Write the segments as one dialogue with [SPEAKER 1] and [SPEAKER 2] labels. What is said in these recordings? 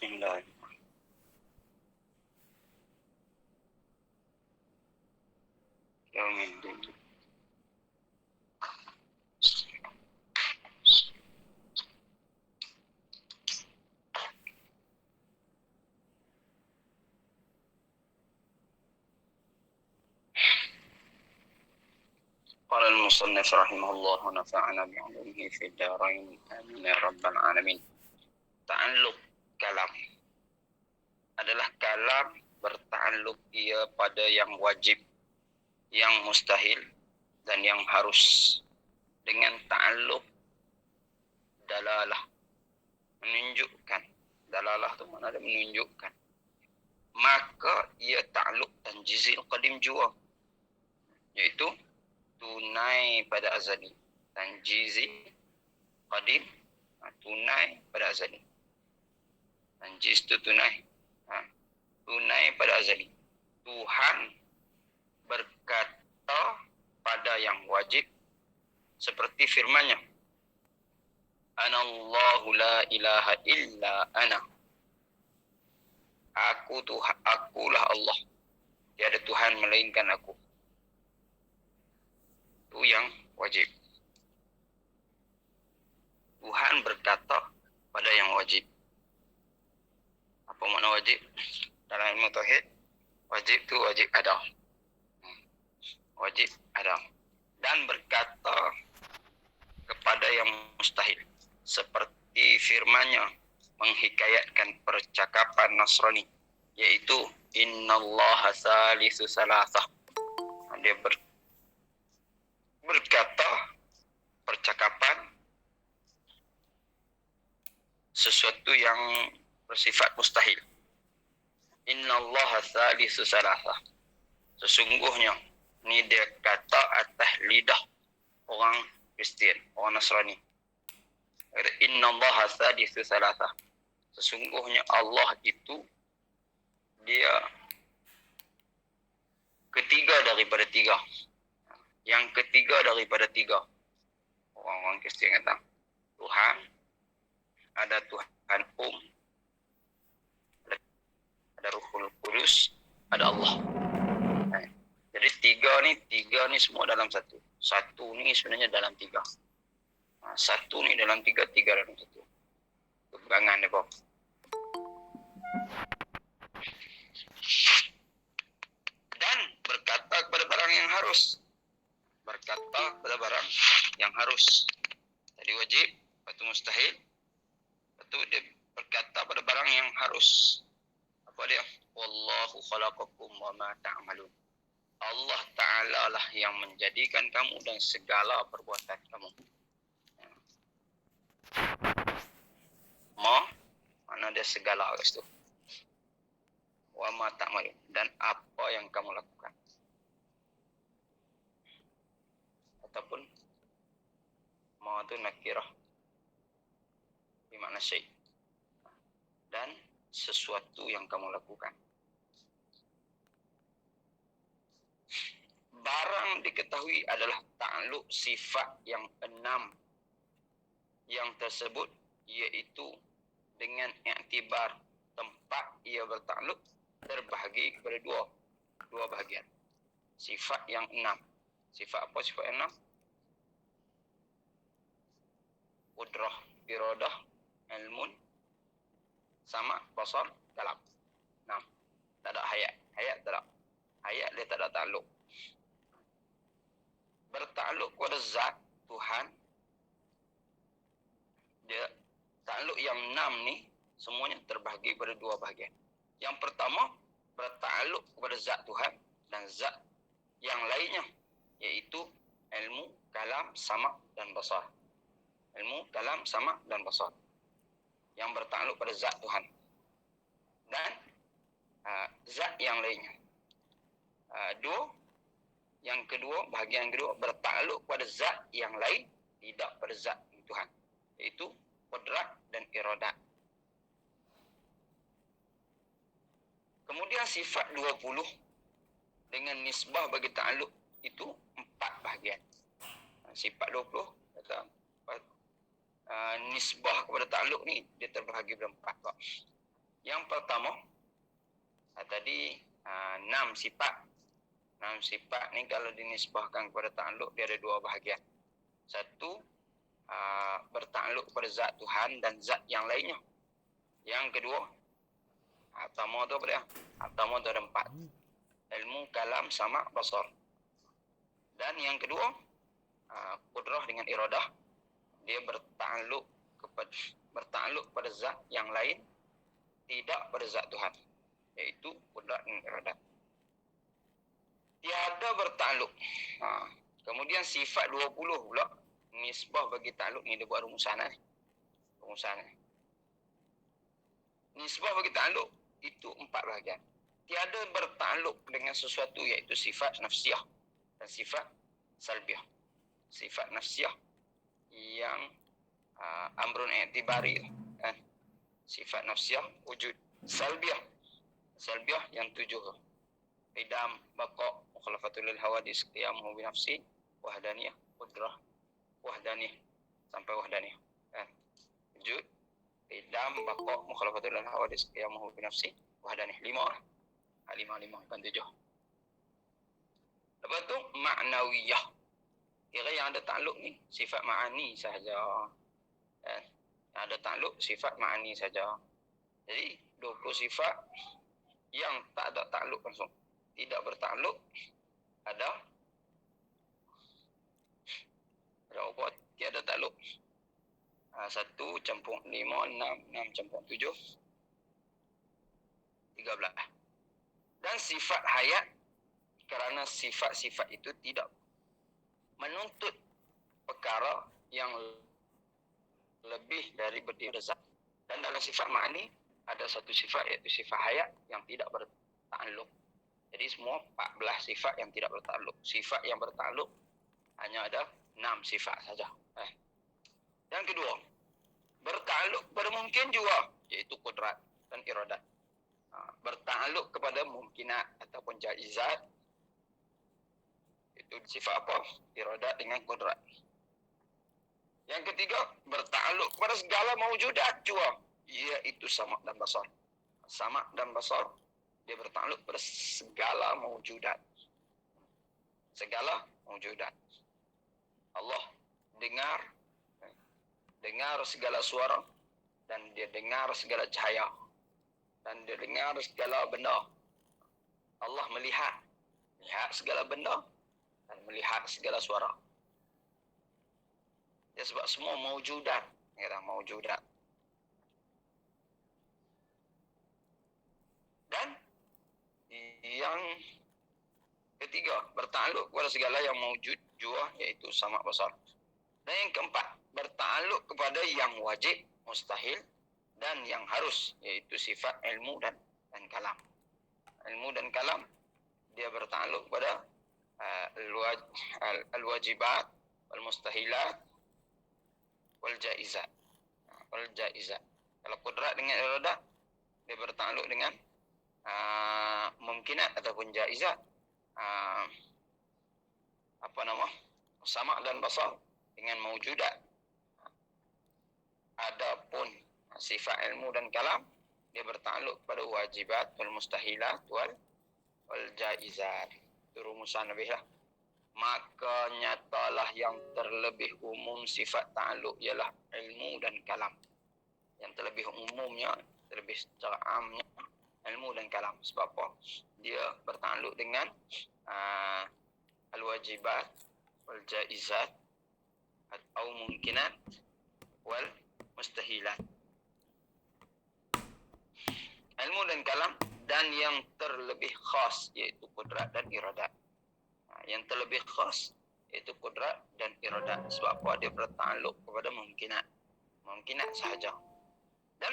[SPEAKER 1] Bismillah. Yaumiddin. قال المصنف رحمه الله ونفعنا بعلومه في الدارين آمين يا رب العالمين. Ta'alluq kalam adalah kalam berta'alluq ia pada yang wajib, yang mustahil dan yang harus. Dengan ta'alluq dalalah, menunjukkan. Dalalah itu mana ada menunjukkan. Maka ia ta'alluq tanjizil qadim jua, yaitu tunai pada azali. Tanjizi qadim, tunai pada azali. Tanjiz itu tunai. Tunai pada azali. Tuhan berkata pada yang wajib seperti firman-Nya, Anallahu la ilaha illa ana. Akulah Allah. Tiada Tuhan melainkan aku. Itu yang wajib. Tuhan berkata pada yang wajib. Apa makna wajib? Dalam ilmu tauhid, wajib itu wajib ada. Wajib ada. Dan berkata kepada yang mustahil. Seperti firman-Nya menghikayatkan percakapan Nasrani, yaitu Innallaha salisu salasah. Dia berkata percakapan sesuatu yang bersifat mustahil. Innallaha salisu salasah. Sesungguhnya ni dia kata atas lidah orang Kristian, orang Nasrani. Innallaha salisu salasah. Sesungguhnya Allah itu dia ketiga daripada tiga. Yang ketiga daripada tiga. Orang-orang Kristian kata Tuhan, ada Tuhan ada Ruhul Kudus, ada Allah. Jadi tiga ni semua dalam satu. Satu ni sebenarnya dalam tiga. Satu ni dalam tiga, tiga dalam satu. Itu pegangan dia, Bob. Dan berkata kepada barang yang harus. Berkata kepada barang yang harus. Tadi wajib, lepas tu mustahil. Lepas tu dia berkata pada barang yang harus. Apa dia? Wallahu khalaqakum wa ma ta'malun. Allah Ta'ala lah yang menjadikan kamu dan segala perbuatan kamu. Mana dia segala kat situ. Wa ma ta'malun. Dan apa yang kamu lakukan. Ataupun ma tu nakirah. Bermakna syai'. Dan sesuatu yang kamu lakukan. Barang diketahui adalah ta'alluq sifat yang 6 yang tersebut, iaitu dengan iktibar tempat ia bertakluk terbahagi kepada dua bahagian. Sifat yang 6. Sifat apa sifat yang 6? Qudrah, iradah, ilmun, sama, basar, kalam. 6. Tak ada hayat. Hayat tak ada. Hayat dia tak ada takluk. Bertakluk kepada zat Tuhan. Dia takluk yang 6 ni semuanya terbahagi pada dua bahagian. Yang pertama, bertakluk kepada zat Tuhan dan zat yang lainnya, iaitu ilmu, kalam, sama dan basar. Ilmu, kalam, sama dan basar. Yang bertakluk pada zat Tuhan. Dan zat yang lainnya. Yang kedua, bahagian kedua, bertakluk pada zat yang lain, tidak pada zat Tuhan. Iaitu qudrat dan iradat. Kemudian sifat 20 dengan nisbah bagi ta'alluq itu 4 bahagian. Sifat 20 kata nisbah kepada ta'alluq ni dia terbahagi pada 4 bab. Yang pertama, tadi 6 sifat. 6 sifat ni kalau dinisbahkan kepada ta'aluk, dia ada 2 bahagian. Satu, bertakluk kepada zat Tuhan dan zat yang lainnya. Yang kedua, pertama tu apa dia? Pertama tu ada 4. Ilmu, kalam, sama', basar. Dan yang kedua, kudrah dengan iradah, dia bertakluk kepada zat yang lain, tidak pada zat Tuhan, iaitu kudrah dan iradah. Tiada bertakluk. Kemudian sifat 20 pula, nisbah bagi takluk ni dia buat rumusan. Nisbah bagi takluk itu 4 bahagian. Tiada bertakluk dengan sesuatu, iaitu sifat nafsiyah dan sifat salbiyah. Sifat nafsiyah yang amrun i'tibari, kan? Sifat nafsiyah wujud. Salbiyah yang 7. Idam, baqa', mukhalafatul lil hawadis, qiyamuhu bi nafsi, wahdaniyah, qudrah, wahdaniyah sampai wahdaniyah. Kan? Wujud, idam, baqa', mukhalafatul lil hawadis, qiyamuhu bi nafsi, wahdaniyah. 5 lah. 5 bukan 7. Lepas tu ma'nawiyah. Kira yang ada takluk ni sifat ma'ani sahaja. Yang ada takluk sifat ma'ani saja. Jadi 20 sifat yang tak ada takluk langsung. Tidak bertakluk ada apa? Tiada takluk. 1 campur 5, 6 campur 7, 13. Dan sifat hayat, kerana sifat-sifat itu tidak menuntut perkara yang lebih dari berdiri zat. Dan dalam sifat ma'ani ada satu sifat, iaitu sifat hayat yang tidak bertakluk. Jadi semua 14 sifat yang tidak bertakluk. Sifat yang bertakluk hanya ada 6 sifat saja. Yang kedua, bertakluk pada mungkin juga, iaitu kudrat dan iradat. Bertakluk kepada mungkinat ataupun jaizat, itu sifat apa? Iradat dengan kudrat. Yang ketiga, bertakluk kepada segala mawjudat juga, iaitu sama' dan basar. Sama' dan basar, dia bertakluk pada segala mawjudat. Segala mawjudat. Allah dengar segala suara, dan dia dengar segala cahaya, dan dia dengar segala benda. Allah melihat segala benda dan melihat segala suara. Ya, sebab semua mawjudat, mawjudat. Dan yang ketiga, bertakluk kepada segala yang mawjud juga, iaitu sama' basar. Dan yang keempat, bertakluk kepada yang wajib, mustahil, dan yang harus, iaitu sifat ilmu dan kalam. Ilmu dan kalam, dia bertakluk pada al-wajibat, wal-mustahilat, wal-jaizat. Kalau kudrat dengan iradat, dia bertakluk dengan mungkinat ataupun jaizat. Sama' dan basar dengan mawjudat. Adapun sifat ilmu dan kalam, dia bertakluk pada wajibat, wal mustahilat, wal jaizat. Itu rumusan lebih lah. Maka nyatalah yang terlebih umum sifat takluk ialah ilmu dan kalam. Yang terlebih umumnya, terlebih secara amnya, ilmu dan kalam. Sebab apa? Dia bertakluk dengan al-wajibat, wal jaizat, atau mungkinat, wal mustahilat. Ilmu dan kalam, dan yang terlebih khas, iaitu kudrat dan iradat. Yang terlebih khas, iaitu kudrat dan iradat. Sebab apa? Dia bertakluk kepada mungkinat sahaja. Dan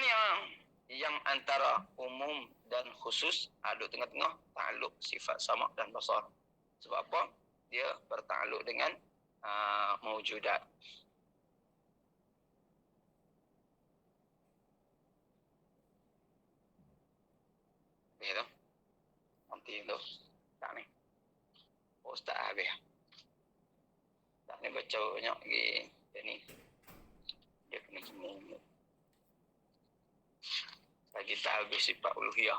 [SPEAKER 1] yang antara umum dan khusus, ada tengah-tengah, takluk sifat sama' dan basar. Sebab apa? Dia bertakluk dengan mawjudat. Gitu. Nanti itu. Tak ni. Ustaz habis. Tak ni baca banyak lagi. Dia ni. Dia kena semua. Lagi kita habis sifat uluhiyah.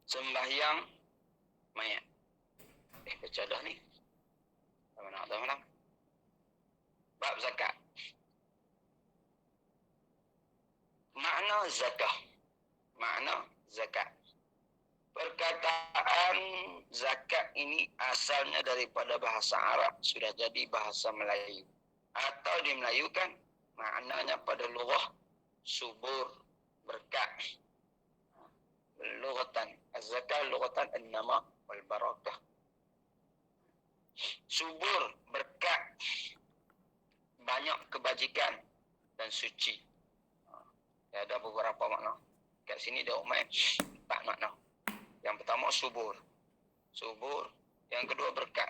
[SPEAKER 1] Sembahyang mayat. Baca dah ni. Mana? Bab zakat. Makna zakat. Perkataan zakat ini asalnya daripada bahasa Arab, sudah jadi bahasa Melayu. Atau dimelayukan, maknanya pada lughah subur, berkat. Lughatan, az-zakah lughatan an-nama wal barakah. Subur, berkat, banyak kebajikan dan suci. Ada beberapa makna. Kat sini dia main 4 makna. Yang pertama subur. Yang kedua berkat.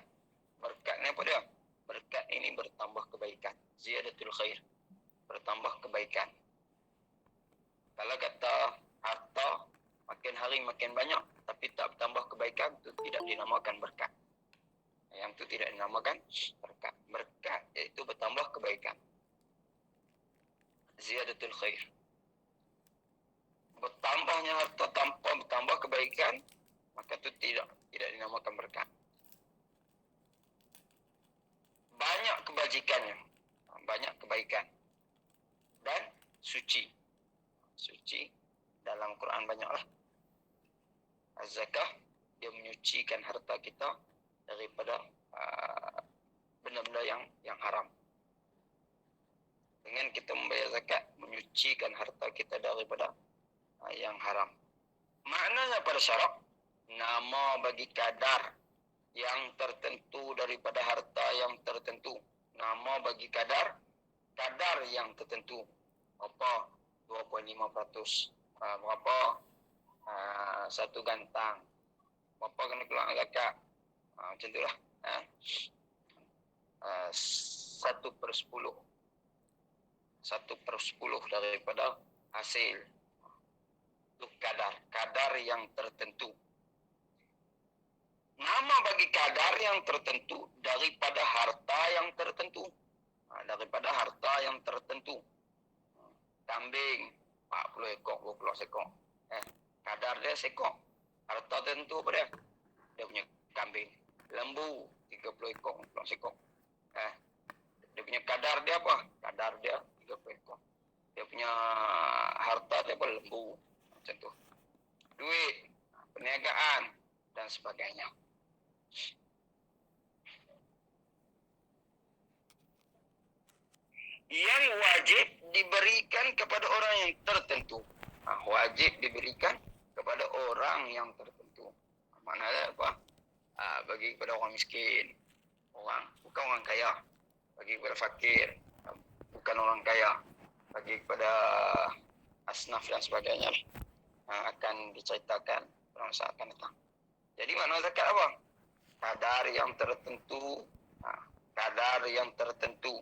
[SPEAKER 1] Berkat ni apa dia? Berkat ini bertambah kebaikan. Ziyadatul khair. Bertambah kebaikan. Kalau kata harta, makin hari makin banyak, tapi tak bertambah kebaikan, itu tidak dinamakan berkat. Yang itu tidak dinamakan berkat. Berkat iaitu bertambah kebaikan. Ziyadatul khair. Bertambahnya harta tanpa bertambah kebaikan, maka itu tidak dinamakan berkat. Banyak kebajikannya, banyak kebaikan, dan suci. Suci dalam Quran banyaklah. Az-zakah, dia menyucikan harta kita daripada benda-benda yang haram. Dengan kita membayar zakat, menyucikan harta kita daripada yang haram. Maknanya pada syarak, nama bagi kadar yang tertentu daripada harta yang tertentu. Nama bagi kadar yang tertentu. Berapa? 2.5%. Berapa? 1 gantang. Berapa kena keluar zakat? Macam itulah. 1/10. 1/10 daripada hasil. Itu kadar yang tertentu. Nama bagi kadar yang tertentu daripada harta yang tertentu. Daripada harta yang tertentu. Kambing 40 ekor, 20 ekor. Kadar dia sekor. Harta tertentu apa dia? Dia punya kambing. Lembu 30 ekor, 20 ekor. Dia punya kadar dia apa? Kadar dia 30 ekor. Dia punya harta dia apa? Lembu. Macam tu. Duit, perniagaan, dan sebagainya. Yang wajib diberikan kepada orang yang tertentu. Wajib diberikan kepada orang yang tertentu. Maknanya apa? Bagi kepada orang miskin. Bukan orang kaya. Bagi kepada fakir. Bukan orang kaya. Bagi kepada asnaf dan sebagainya. Akan diceritakan pada masa akan datang. Jadi makna zakat apa? Kadar yang tertentu. Kadar yang tertentu.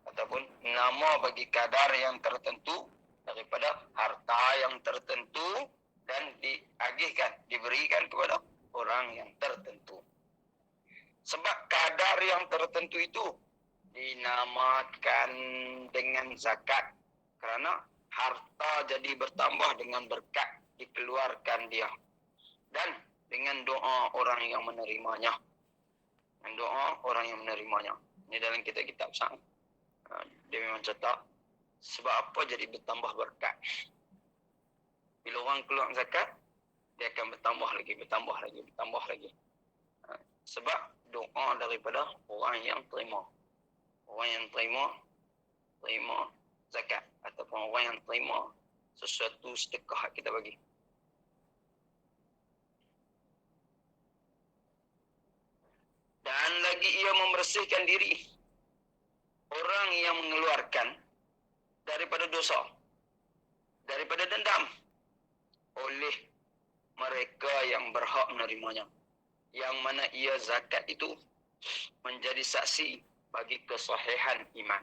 [SPEAKER 1] Ataupun nama bagi kadar yang tertentu daripada harta yang tertentu dan diagihkan, diberikan kepada orang yang tertentu. Sebab kadar yang tertentu itu dinamakan dengan zakat kerana harta jadi bertambah dengan berkat dikeluarkan dia dan dengan doa orang yang menerimanya. Dengan doa orang yang menerimanya. Ini dalam kitab-kitab sang. Dia memang cetak sebab apa jadi bertambah berkat. Bila orang keluar zakat, dia akan bertambah lagi. Sebab doa daripada orang yang terima. Orang yang terima zakat. Ataupun orang yang terima sesuatu sedekah kita bagi. Dan lagi ia membersihkan diri orang yang mengeluarkan daripada dosa, daripada dendam oleh mereka yang berhak menerimanya. Yang mana ia zakat itu menjadi saksi bagi kesahihan iman.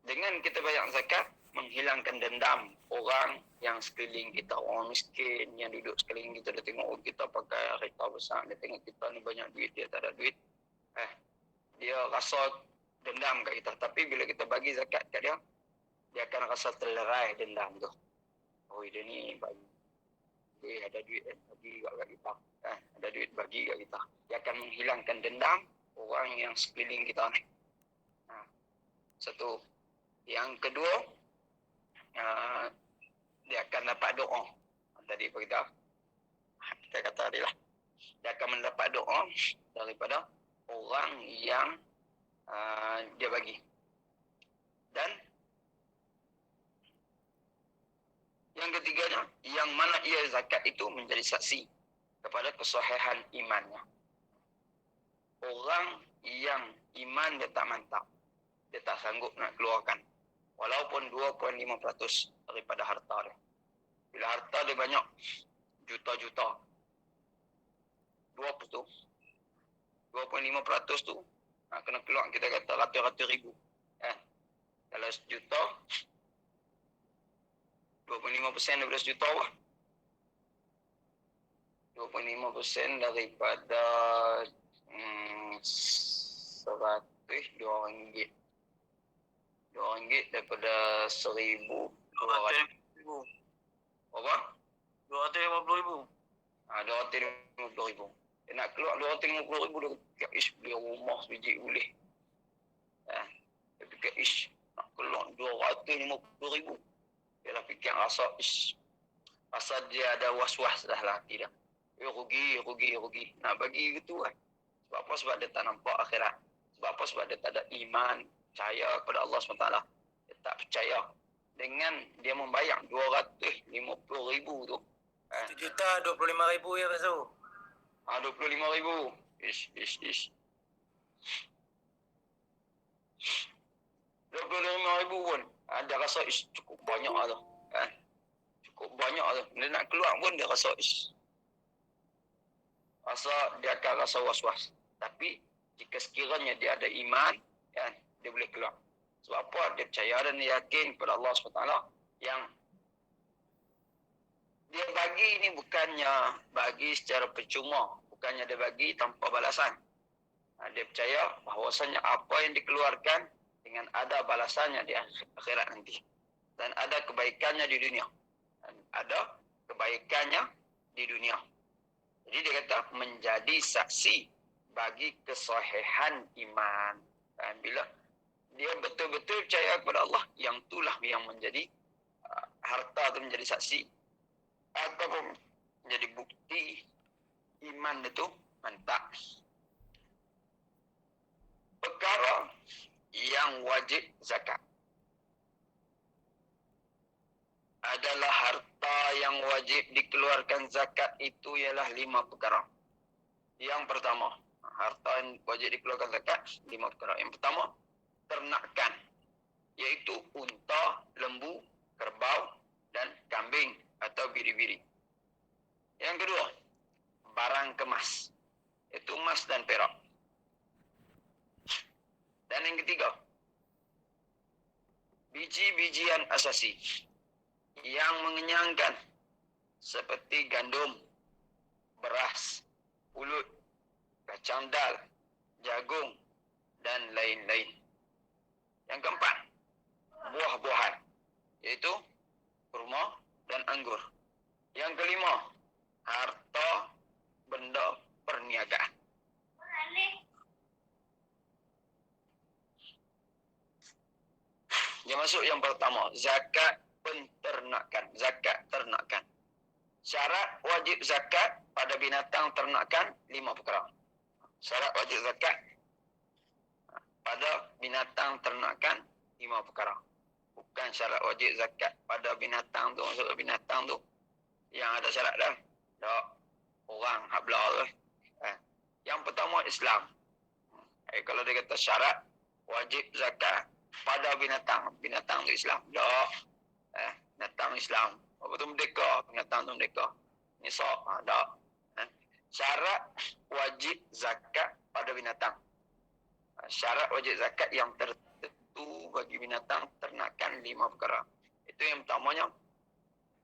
[SPEAKER 1] Dengan kita bayar zakat, menghilangkan dendam orang yang sekeliling kita, orang miskin yang duduk sekeliling kita, dia tengok kita pakai kereta besar, dia tengok kita ni banyak duit, dia tak ada duit, dia rasa dendam kat kita. Tapi bila kita bagi zakat kat dia, dia akan rasa terlerai dendam tu. Oh, dia ni bagi, dia ada duit bagi kat kita, ada duit bagi kat kita. Dia akan menghilangkan dendam orang yang sekeliling kita ni. Satu. Yang kedua, dia akan dapat doa. Tadi kita kata tadi lah, dia akan mendapat doa daripada orang yang dia bagi. Dan yang ketiganya, yang mana ia zakat itu menjadi saksi kepada kesahihan imannya. Orang yang iman dia tak mantap, dia tak sanggup nak keluarkan walaupun 2.5% daripada harta dia. Bila harta dia banyak, juta-juta, 2% tu, 2.5% tu, kena keluar kita kata ratus-ratus ribu. Kalau sejuta, 25% daripada sejuta apa? 25% daripada 100, RM2. RM2 daripada 1,000.
[SPEAKER 2] 250,000.
[SPEAKER 1] Apa?
[SPEAKER 2] 250,000.
[SPEAKER 1] 250,000. Dia nak keluar 250,000, dia fikir, beli rumah sebiji boleh. Dia fikir, nak keluar 250,000. Dia dah fikir rasa, rasa dia ada was-was dah lah hati dia. Rugi. Nak bagi gitu kan. Sebab apa? Sebab dia tak nampak akhirat. Sebab apa? Sebab dia tak ada iman, percaya kepada Allah SWT. Dia tak percaya. Dengan dia membayar 250,000 tu.
[SPEAKER 2] 1,25,000 ya Rasul.
[SPEAKER 1] 25,000. 25,000 pun. Dia rasa cukup banyak lah tu. Cukup banyak lah. Dia nak keluar pun dia rasa dia akan rasa was-was. Tapi jika sekiranya dia ada iman, dia boleh keluar. Sebab apa? Dia percaya dan dia yakin kepada Allah SWT yang dia bagi ni bukannya bagi secara percuma, bukannya dia bagi tanpa balasan. Dia percaya bahawasanya apa yang dikeluarkan dengan ada balasannya di akhirat nanti. Dan ada kebaikannya di dunia. Dan ada kebaikannya di dunia. Jadi dia kata menjadi saksi bagi kesahihan iman. Dan bila dia betul-betul percaya kepada Allah, yang itulah yang menjadi harta itu menjadi saksi ataupun menjadi bukti iman itu mantap. Perkara yang wajib zakat adalah harta yang wajib dikeluarkan zakat itu ialah 5 perkara. Yang pertama, harta yang wajib dikeluarkan zakat 5 perkara. Yang pertama, ternakan, iaitu unta, lembu, kerbau dan kambing atau biri-biri. Yang kedua, barang kemas, iaitu emas dan perak. Dan yang ketiga, biji-bijian asasi yang mengenyangkan seperti gandum, beras, pulut, kacang dal, jagung dan lain-lain. Yang keempat, buah-buahan, iaitu kurma dan anggur. Yang kelima, harta benda perniagaan. Yang masuk yang pertama, zakat penternakan, zakat ternakan. Syarat wajib zakat pada binatang ternakan 5 perkara. Syarat wajib zakat pada binatang ternakan 5 perkara. Bukan syarat wajib zakat pada binatang tu, maksud binatang tu yang ada syarat dah. Tak. Orang hak belah tu. Yang pertama Islam. Kalau dia kata syarat wajib zakat pada binatang tu Islam. Tak. Binatang Islam. Apa tu merdeka? Binatang tu merdeka. Nisab. Tak. Syarat wajib zakat pada binatang. Syarat wajib zakat yang tertentu bagi binatang ternakan 5 perkara. Itu yang pertamanya.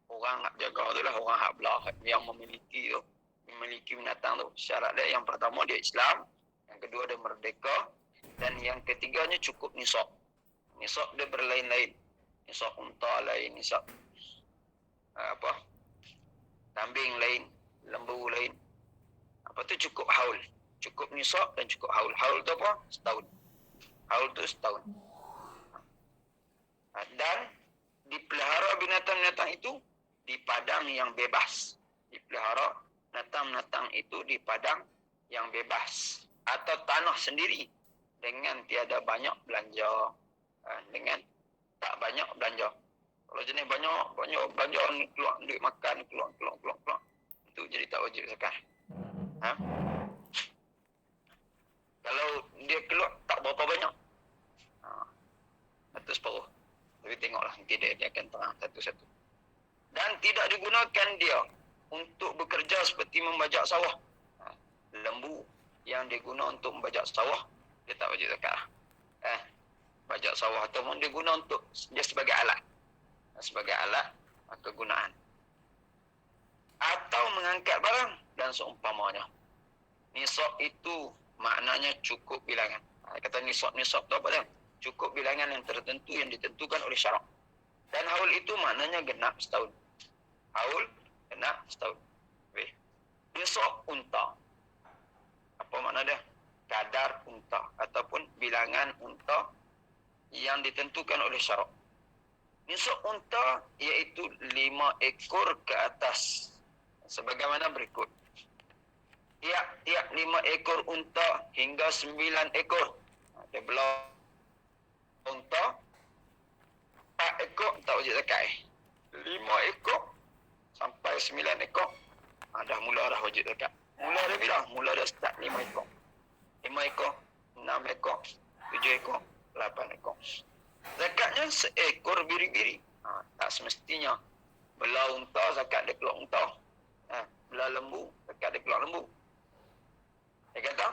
[SPEAKER 1] Orang hak jaga tu lah, orang hak belah yang memiliki tu. Memiliki binatang tu. Syarat dia yang pertama dia Islam. Yang kedua dia merdeka. Dan yang ketiganya cukup nisab. Nisab dia berlain-lain. Nisab unta lain, nisab kambing lain, lembu lain. Apa tu cukup haul. Cukup nisab dan cukup haul. Haul tu apa? Setahun. Haul tu setahun. Dan dipelihara binatang-binatang itu di padang yang bebas. Dipelihara binatang-binatang itu di padang yang bebas. Atau tanah sendiri. Dengan tiada banyak belanja. Dengan tak banyak belanja. Kalau jenis banyak belanja, keluar duit makan, keluar. Itu jadi tak wajib zakat. Kalau dia keluar tak berapa banyak. Atau separuh. Tapi tengoklah, nanti dia akan terang satu-satu. Dan tidak digunakan dia untuk bekerja seperti membajak sawah. Lembu yang diguna untuk membajak sawah, dia tak wajib zakat. Bajak sawah ataupun diguna untuk dia sebagai alat. Sebagai alat kegunaan. Atau mengangkat barang dan seumpamanya. Nisab itu maknanya cukup bilangan. Kata nisab tu apa dia? Cukup bilangan yang tertentu yang ditentukan oleh syarak. Dan haul itu maknanya genap setahun. Haul genap setahun. Nisab unta. Apa makna dia? Kadar unta ataupun bilangan unta yang ditentukan oleh syarak. Nisab unta iaitu 5 ekor ke atas. Sebagaimana berikut. Tiap 5 ekor unta hingga 9 ekor. Dia belah unta 4 ekor tak wajib zakat. 5 ekor sampai 9 ekor dah mula dah wajib zakat. Mula dia bila? Mula dia start 5 ekor. 5 ekor, 6 ekor, 7 ekor, 8 ekor. Zakatnya seekor biri-biri. Tak semestinya. Belah unta, zakat dia keluar unta. Belah lembu, zakat dia keluar lembu. Dia kata,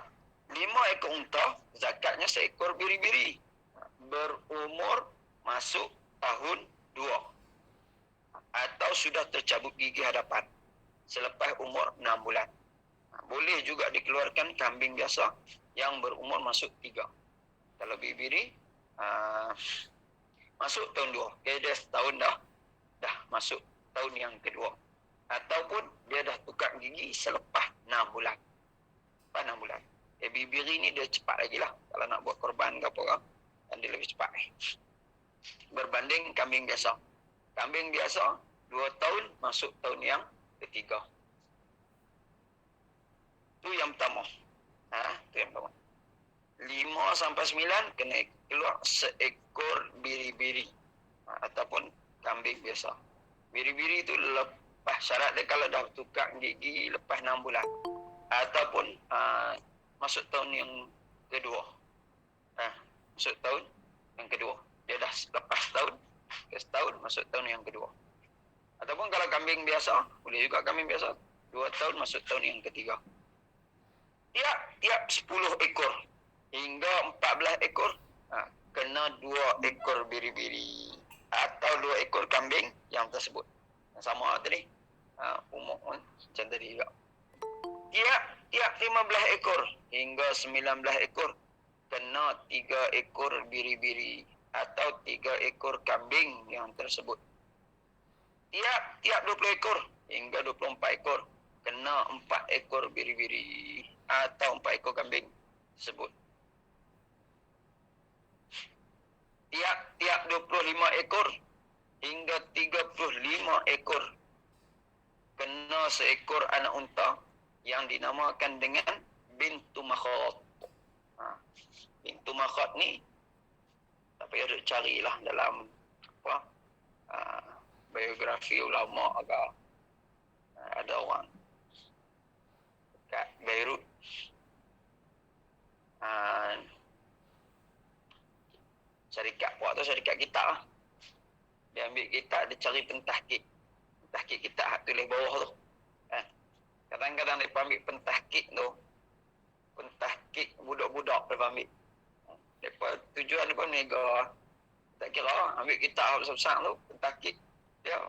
[SPEAKER 1] 5 ekor unta, zakatnya seekor biri-biri. Berumur masuk tahun 2. Atau sudah tercabut gigi hadapan. Selepas umur 6 bulan. Boleh juga dikeluarkan kambing biasa yang berumur masuk 3. Kalau biri-biri, masuk tahun 2. Dia setahun dah masuk tahun yang kedua. Ataupun dia dah tukar gigi selepas 6 bulan. Lepas 6 bulan. Biri-biri ni dia cepat lagi lah. Kalau nak buat korban ke apa kan, dia lebih cepat. Berbanding kambing biasa. Kambing biasa 2 tahun masuk tahun yang ketiga. Itu yang pertama. Itu yang pertama. 5 sampai 9 kena keluar seekor biri-biri. Ataupun kambing biasa. Biri-biri itu lepas syarat dia kalau dah tukar gigi lepas 6 bulan. Ataupun masuk tahun yang kedua. Masuk tahun yang kedua. Dia dah lepas setahun masuk tahun yang kedua. Ataupun kalau kambing biasa, boleh juga kambing biasa. 2 tahun masuk tahun yang ketiga. Tiap 10 ekor hingga 14 ekor kena 2 ekor biri-biri atau 2 ekor kambing yang tersebut. Sama tadi. Umur macam tadi juga. Tiap 15 ekor hingga 19 ekor kena 3 ekor biri-biri atau 3 ekor kambing yang tersebut. Tiap 20 ekor hingga 24 ekor kena 4 ekor biri-biri atau 4 ekor kambing tersebut. Tiap 25 ekor hingga 35 ekor kena seekor anak unta yang dinamakan dengan bintu makhat. Bintu makhat ni tak payah duk carilah dalam biografi ulama agak ada orang kat Beirut syarikat buat tu syarikat kitab lah. Dia ambil kitab, dia cari pentahkik kitab hak tulis bawah tu. Kadang-kadang dia ambil pentahkik tu, pentahkik budak-budak dia ambil. Depa tujuan depa meniaga Tak kira ambil kitab besar-besar tu, pentakik dia.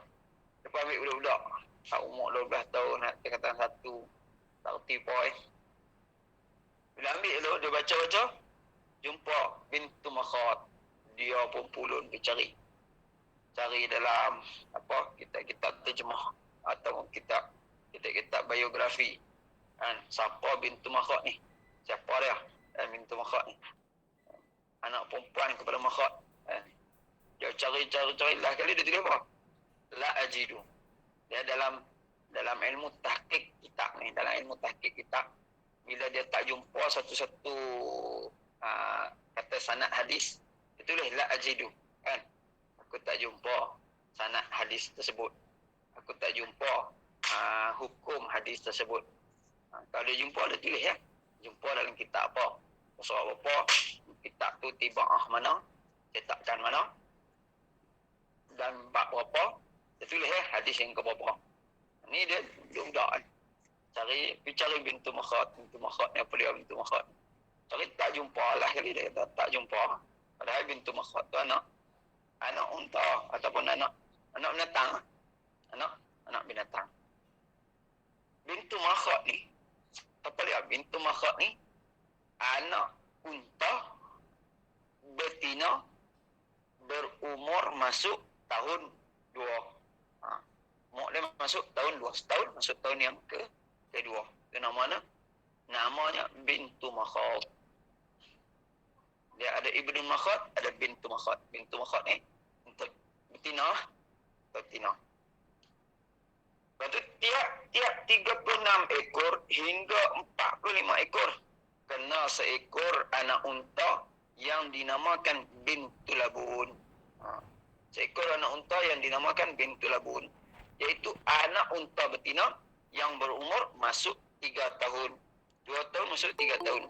[SPEAKER 1] Lepas ambil budak-budak. Umur 12 tahun, nak tingkatan 1, tak reti poin. Bila ambil tu, dia baca-baca, jumpa bintu Makhad. Dia pun pulun pergi cari. Cari dalam kitab-kitab terjemah atau kitab biografi. Kan, siapa bintu Makhad ni? Siapa dia? Bintu Makhad ni. Anak perempuan kepada Makhad. Dia cari lah kali dia tulis apa? La ajidu. Dia dalam ilmu tahqiq kitab ni, dalam ilmu tahqiq kitab, bila dia tak jumpa satu-satu kata sanad hadis, dia tulis la ajidu, kan? Aku tak jumpa sanad hadis tersebut. Aku tak jumpa hukum hadis tersebut. Kalau dia jumpa, dia tulis ya. Jumpa dalam kitab apa? Pasal apa? Kitab tu tibaah mana? Cetakan mana? Dan bab berapa? Dia tulis hadis yang ke berapa. Ni dia budak kan. Cari bintu Makhad. Bintu Makhad ni apa dia bintu Makhad? Cari tak jumpa lah kali dia kata tak jumpa. Padahal bintu Makhad tu anak unta ataupun anak binatang. Anak binatang. Bintu Makhad ni apa dia? Bintu Makhad ni anak unta betina berumur masuk tahun 2. Umur dia masuk tahun 2. Setahun masuk tahun yang kedua. Itu namanya bintu Makhad. Dia ada ibnu Makhad, ada bintu Makhad. Bintu Makhad ni untuk betina. Lepas tu tiap 36 ekor hingga 45 ekor kena seekor anak unta yang dinamakan bintu labun. Seekor anak unta yang dinamakan bintu labun, iaitu anak unta betina yang berumur masuk 3 tahun. 2 tahun masuk 3 tahun.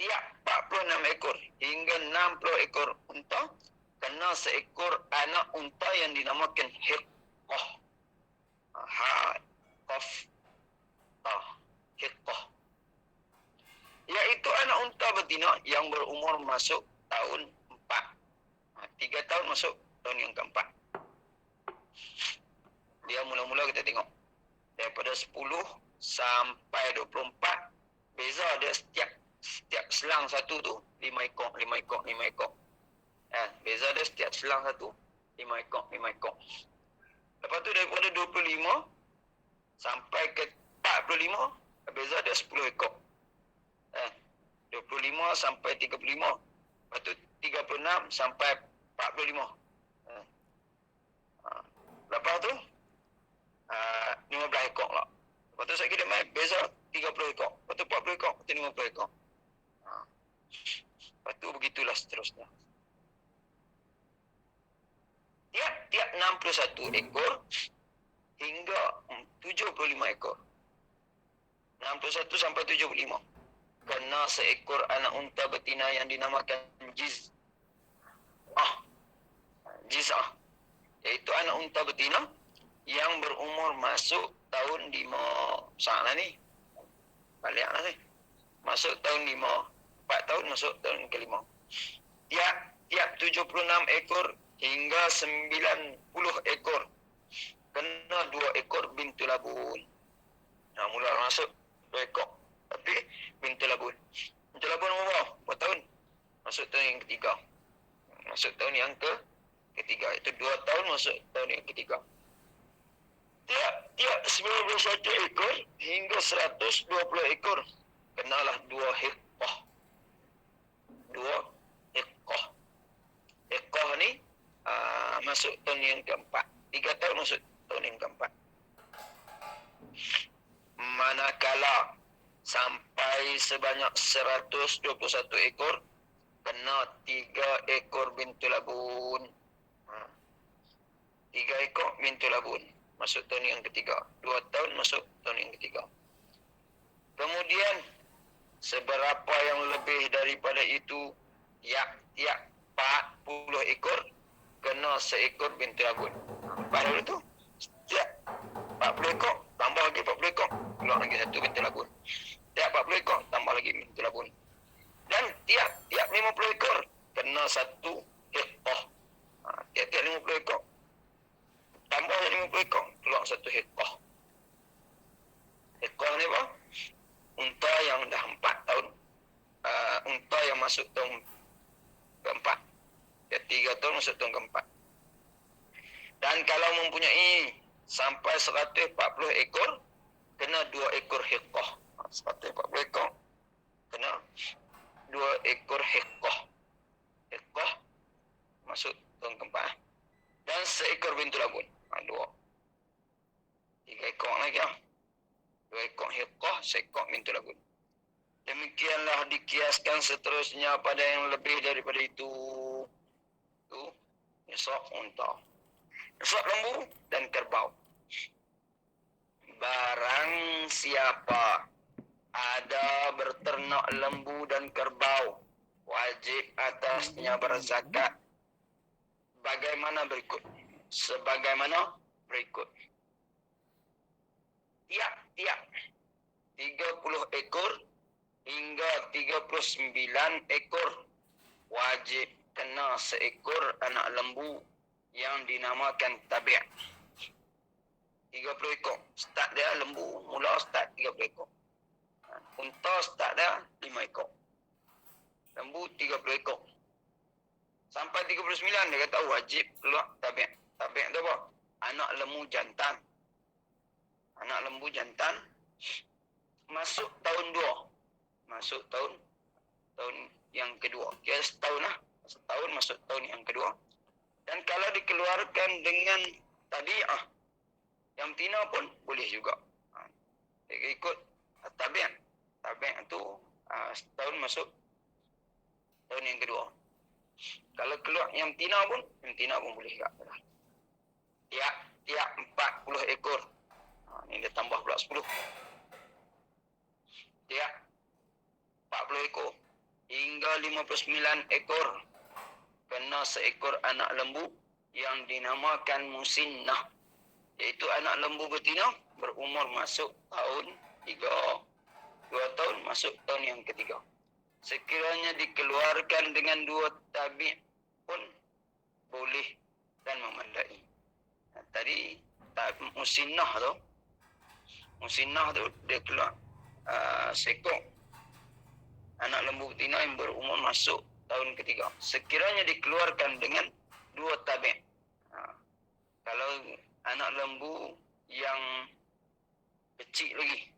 [SPEAKER 1] Tiap 46 ekor hingga 60 ekor unta kena seekor anak unta yang dinamakan hiqqah. Hiqqah. Iaitu anak unta betina yang berumur masuk tahun 4. 3 tahun masuk tahun yang keempat. Dia mula-mula kita tengok. Daripada 10 sampai 24. Beza dia setiap selang satu tu 5 ekor. Beza dia setiap selang satu 5 ekor. Lepas tu daripada 25 sampai ke 45, beza dia 10 ekor. 25 sampai 35. Lepas tu 36 sampai 45. Lepas tu 15 ekor lah. Lepas tu saya kira beza 30 ekor. Lepas tu 40 ekor. Lepas tu 50 ekor. Lepas tu begitulah seterusnya. Tiap 61 ekor hingga 75 ekor. 61 sampai 75. Kena seekor anak unta betina yang dinamakan jiz'ah. Iaitu anak unta betina yang berumur masuk tahun 5. Salah ni. Baliklah ni. Masuk tahun 5. 4 tahun masuk tahun ke-5. Tiap 76 ekor hingga 90 ekor kena 2 ekor bintu labun. Mula masuk 2 ekor. Tapi bintu labun. Bintu labun berapa tahun? Masuk tahun yang ketiga. Masuk tahun yang ketiga. Itu 2 tahun masuk tahun yang ketiga. Tiap 91 ekor hingga 120 ekor kenalah 2 hiqqah. 2 hiqqah. Hiqqah ni masuk tahun yang keempat. 3 tahun masuk tahun yang keempat. Manakala sampai sebanyak 121 ekor kena 3 ekor bintu labun. 3 ekor bintu labun masuk tahun yang ketiga. 2 tahun masuk tahun yang ketiga. Kemudian seberapa yang lebih daripada itu, tiap 40 ekor kena kena seekor binti labun. Baru itu setiap 40 ekor tambah lagi 40 ekor keluar lagi satu binti labun. Tiap 40 ekor tambah lagi binti labun. Dan tiap 50 ekor kena satu hektoh. Tiap-tiap 50 ekor tambah 50 ekor keluar satu hektoh. Hektoh ni apa? Unta yang dah 4 tahun. Unta yang masuk tahun keempat. 3 tahun masuk tahun keempat. Dan kalau mempunyai sampai 140 ekor, kena 2 ekor hektoh. 140 ekor, kena 2 ekor hektoh. Hektoh masuk tahun keempat. Dan seekor bintu labun. 2. 3 ekor lagi lah. 2 ekor hektoh, seekor bintu labun. Demikianlah dikiaskan seterusnya pada yang lebih daripada itu. Nisab unta, nisab lembu dan kerbau. Barang siapa ada berternak lembu dan kerbau, wajib atasnya berzakat bagaimana berikut. Sebagaimana berikut. Tiap-tiap 30 ekor hingga 39 ekor wajib kena seekor anak lembu yang dinamakan tabi'. 30 ekor. Start dia lembu, mula start 30 ekor. Unta start dia 5 ekor. Lembu 30 ekor. Sampai 39 dia kata wajib keluar tabi'. Tabi' tu apa? Anak lembu jantan. Anak lembu jantan masuk tahun 2. Masuk tahun yang kedua. Kira setahun lah. Setahun masuk tahun yang kedua. Dan kalau dikeluarkan dengan tabi'ah, yang betina pun boleh juga. Ikut tabi'ah. Tabi'ah tu setahun masuk tahun yang kedua. Kalau keluar yang betina pun boleh juga. Tiap 40 ekor. Ini dia tambah pula 10. Tiap 40 ekor hingga 59 ekor kena seekor anak lembu yang dinamakan musinnah, iaitu anak lembu betina berumur masuk tahun 2 tahun masuk tahun yang ketiga. Sekiranya dikeluarkan dengan 2 tabi' pun boleh dan memadai. Tadi musinnah tu dia keluar seekor anak lembu betina yang berumur masuk tahun ketiga. Sekiranya dikeluarkan dengan 2 tabi'. Kalau anak lembu yang kecil lagi,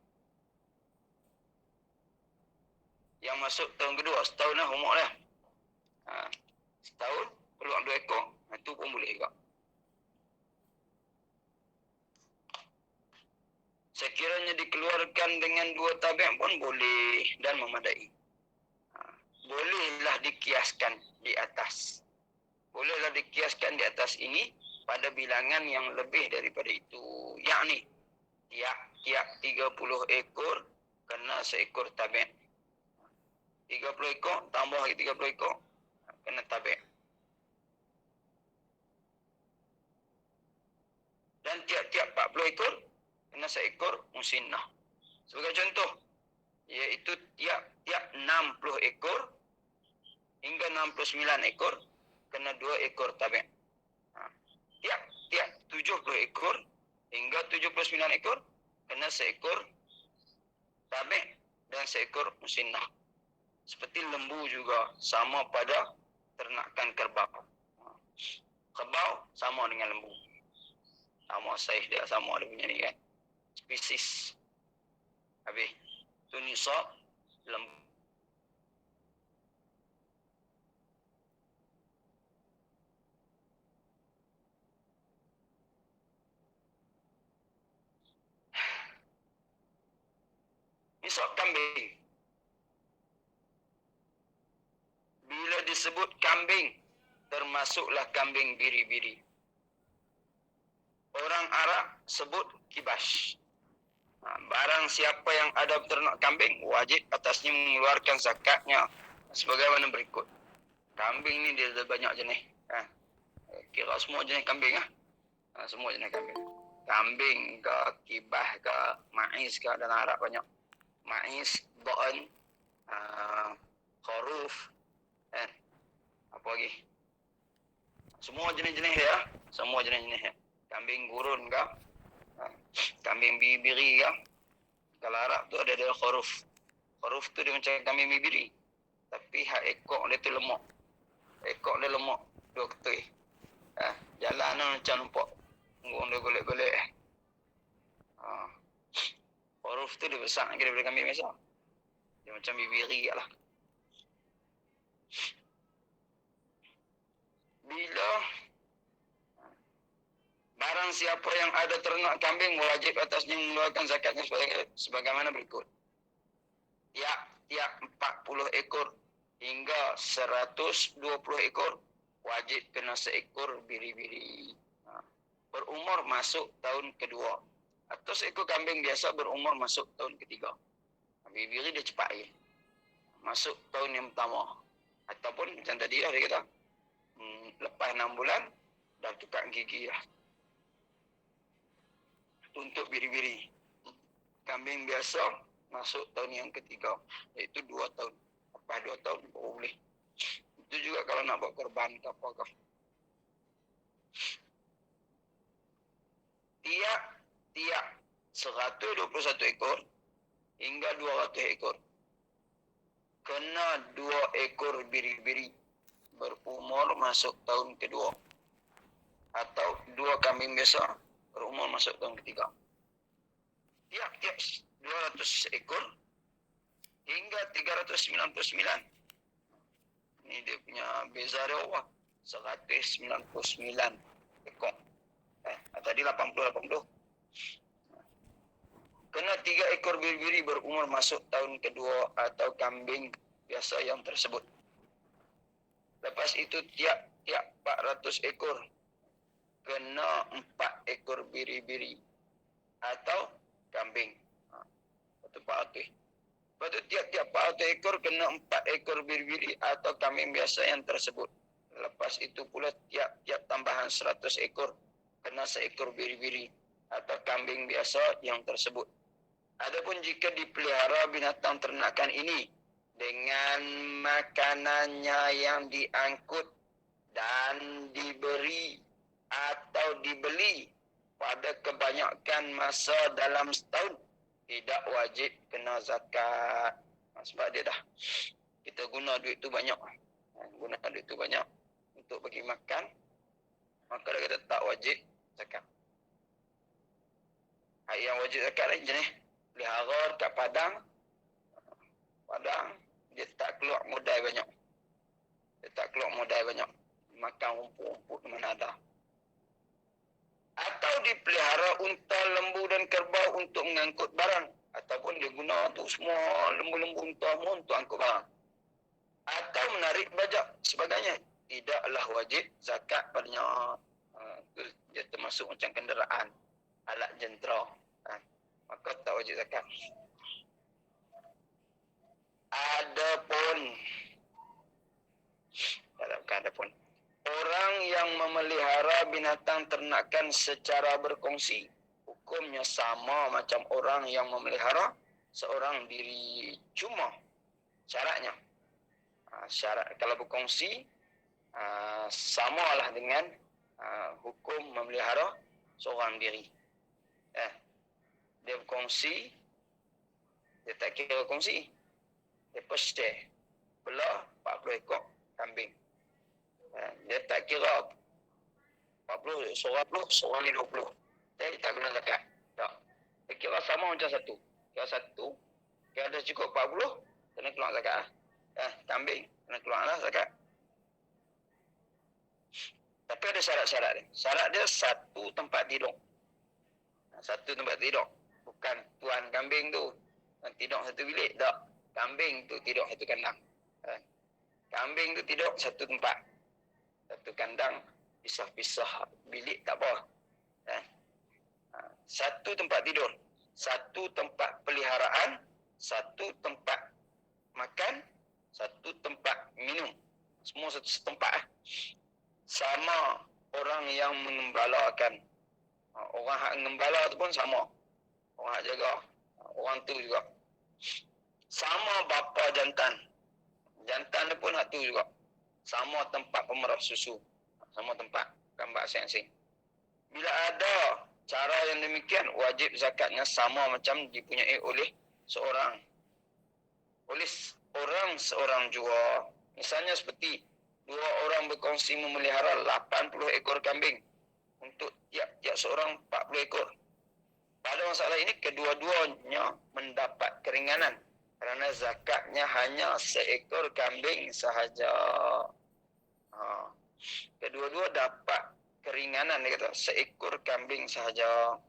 [SPEAKER 1] yang masuk tahun kedua, setahun lah umur dah. Setahun keluar 2 ekor, itu pun boleh juga. Sekiranya dikeluarkan dengan 2 tabi' pun boleh dan memadai. Bolehlah dikiaskan di atas. Bolehlah dikiaskan di atas ini pada bilangan yang lebih daripada itu. Yakni, tiap 30 ekor kena seekor tabi'. 30 ekor tambah lagi 30 ekor kena tabi'. Dan tiap-tiap 40 ekor kena seekor musinnah. Sebagai contoh, iaitu tiap 60 ekor hingga 69 ekor kena 2 ekor tabi'. Tiap 70 ekor hingga 79 ekor kena seekor tabi' dan seekor musinnah. Seperti lembu juga sama pada ternakan kerbau. Kerbau sama dengan lembu. Sama saiz dia, sama dia punya ni kan. Spesies. Habis. Tu nisab lembu. Nisab kambing. Bila disebut kambing, termasuklah kambing biri-biri. Orang Arab sebut kibas. Barang siapa yang ada beternak kambing, wajib atasnya mengeluarkan zakatnya sebagaimana berikut. Kambing ni dia ada banyak jenis. kira semua jenis kambing lah. Semua jenis kambing. Kambing ke, kibah ke, mais ke, dalam Arab banyak. Mais, dha'n, khuruf, apa lagi? Semua jenis-jenis dia. Semua jenis-jenis dia. Kambing gurun ke, kambing bibiri ke. Kalau Arab tu ada khuruf. Khuruf tu dia macam kambing bibiri. Tapi hak ekor dia tu lemak. Ekor dia lemak. Dua ketui. Jalan tu macam nampak. Punggung dia golek-golek. Khuruf tu dia besar lagi daripada kambing biasa. Dia macam bibiri lah. Bila barang siapa yang ada ternak kambing wajib atasnya mengeluarkan zakatnya sebagaimana berikut. Tiap 40 ekor hingga 120 ekor wajib kena seekor biri-biri. Berumur masuk tahun kedua. Atau seekor kambing biasa berumur masuk tahun ketiga. Biri-biri dia cepat lagi. Masuk tahun yang pertama. Ataupun macam tadi lah dia kata. Lepas 6 bulan dah tukar gigi lah. Untuk biri-biri. Kambing biasa masuk tahun yang ketiga. Iaitu 2 tahun. Lepas 2 tahun baru boleh. Itu juga kalau nak buat korban ke apa-apa. Tiap 121 ekor hingga 200 ekor. Kena 2 ekor biri-biri berumur masuk tahun kedua. Atau 2 kambing biasa berumur masuk tahun ketiga. Tiap 200 ekor hingga 399. Ini dia punya beza dia Allah. 199 ekor. Tadi 80. Kena 3 ekor biri-biri berumur masuk tahun kedua atau kambing biasa yang tersebut. Lepas itu tiap 400 ekor kena 4 ekor biri-biri atau kambing. Itu 400. Lepas itu tiap 400 ekor kena 4 ekor biri-biri atau kambing biasa yang tersebut. Lepas itu pula tiap tambahan 100 ekor kena seekor biri-biri atau kambing biasa yang tersebut. Adapun jika dipelihara binatang ternakan ini dengan makanannya yang diangkut dan diberi atau dibeli pada kebanyakan masa dalam setahun, tidak wajib kena zakat. Sebab dia dah kita guna duit tu banyak. Guna duit tu banyak untuk bagi makan, maka dia kata tak wajib zakat. Yang wajib zakat lain jenis pelihara kat padang dia tak keluar modal banyak. Makan rumput-rumput mana ada. Atau dipelihara unta, lembu dan kerbau untuk mengangkut barang. Ataupun dia guna tu semua lembu-lembu unta semua untuk angkut barang. Atau menarik bajak sebagainya. Tidaklah wajib zakat padanya. Dia termasuk macam kenderaan, alat jentera. Maka tak wajib zakat. Adapun orang yang memelihara binatang ternakan secara berkongsi, hukumnya sama macam orang yang memelihara seorang diri cuma. Syaratnya, syarat kalau berkongsi samalah dengan hukum memelihara seorang diri. Dia berkongsi, dia tak kira kongsi. Dia pasti belah 40 ekor kambing. Dia tak kira 40, seorang 20. Dia tak guna zakat. Tak. Dia kira sama macam satu. Kira satu, kira ada cukup 40, kena keluar zakat. Kambing, kena keluar lah zakat. Tapi ada syarat-syarat dia. Syarat dia satu tempat tidur. Satu tempat tidur. Bukan tuan kambing tu tidur satu bilik. Tak. Kambing tu tidur satu kandang. Kambing tu tidur satu tempat. Satu kandang, pisah-pisah bilik tak apa. Satu tempat tidur. Satu tempat peliharaan. Satu tempat makan. Satu tempat minum. Semua satu tempat. Sama orang yang mengembalakan. Orang hak mengembala tu pun sama. Orang hak jaga. Orang tu juga. Sama bapa jantan. Jantan dia pun hak tu juga. Sama tempat pemerah susu. Sama tempat gambar asing-asing. Bila ada cara yang demikian, wajib zakatnya sama macam dipunyai oleh seorang. Oleh orang seorang jua. Misalnya seperti dua orang berkongsi memelihara 80 ekor kambing. Untuk tiap-tiap seorang 40 ekor. Pada masalah ini, kedua-duanya mendapat keringanan. Kerana zakatnya hanya seekor kambing sahaja. Kedua-dua dapat keringanan, dia kata, seekor kambing sahaja.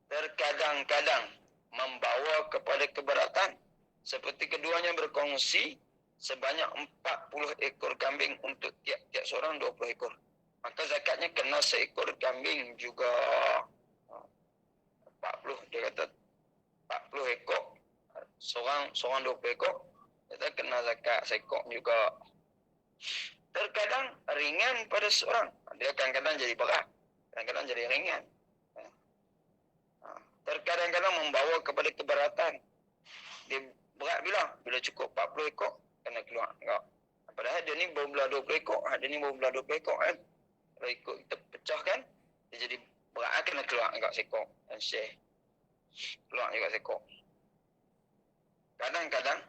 [SPEAKER 1] Terkadang-kadang membawa kepada keberatan. Seperti keduanya berkongsi sebanyak 40 ekor kambing untuk tiap-tiap seorang 20 ekor. Maka zakatnya kena seekor kambing juga. 40, dia kata 40 ekor. Seorang 20 ekor. Dia kata kena zakat seekor juga. Terkadang ringan pada seorang. Dia kadang-kadang jadi berat. Kadang-kadang jadi ringan. Terkadang-kadang membawa kepada keberatan. Dia berat bila cukup 40 ekor, kena keluar. Padahal dia ni baru belah 20 ekor. Dia ni baru belah 20 ekor kan. Kalau ikut kita pecahkan, dia jadi berat, kena keluar agak sekor. Dan share. Keluar juga sekor. Kadang-kadang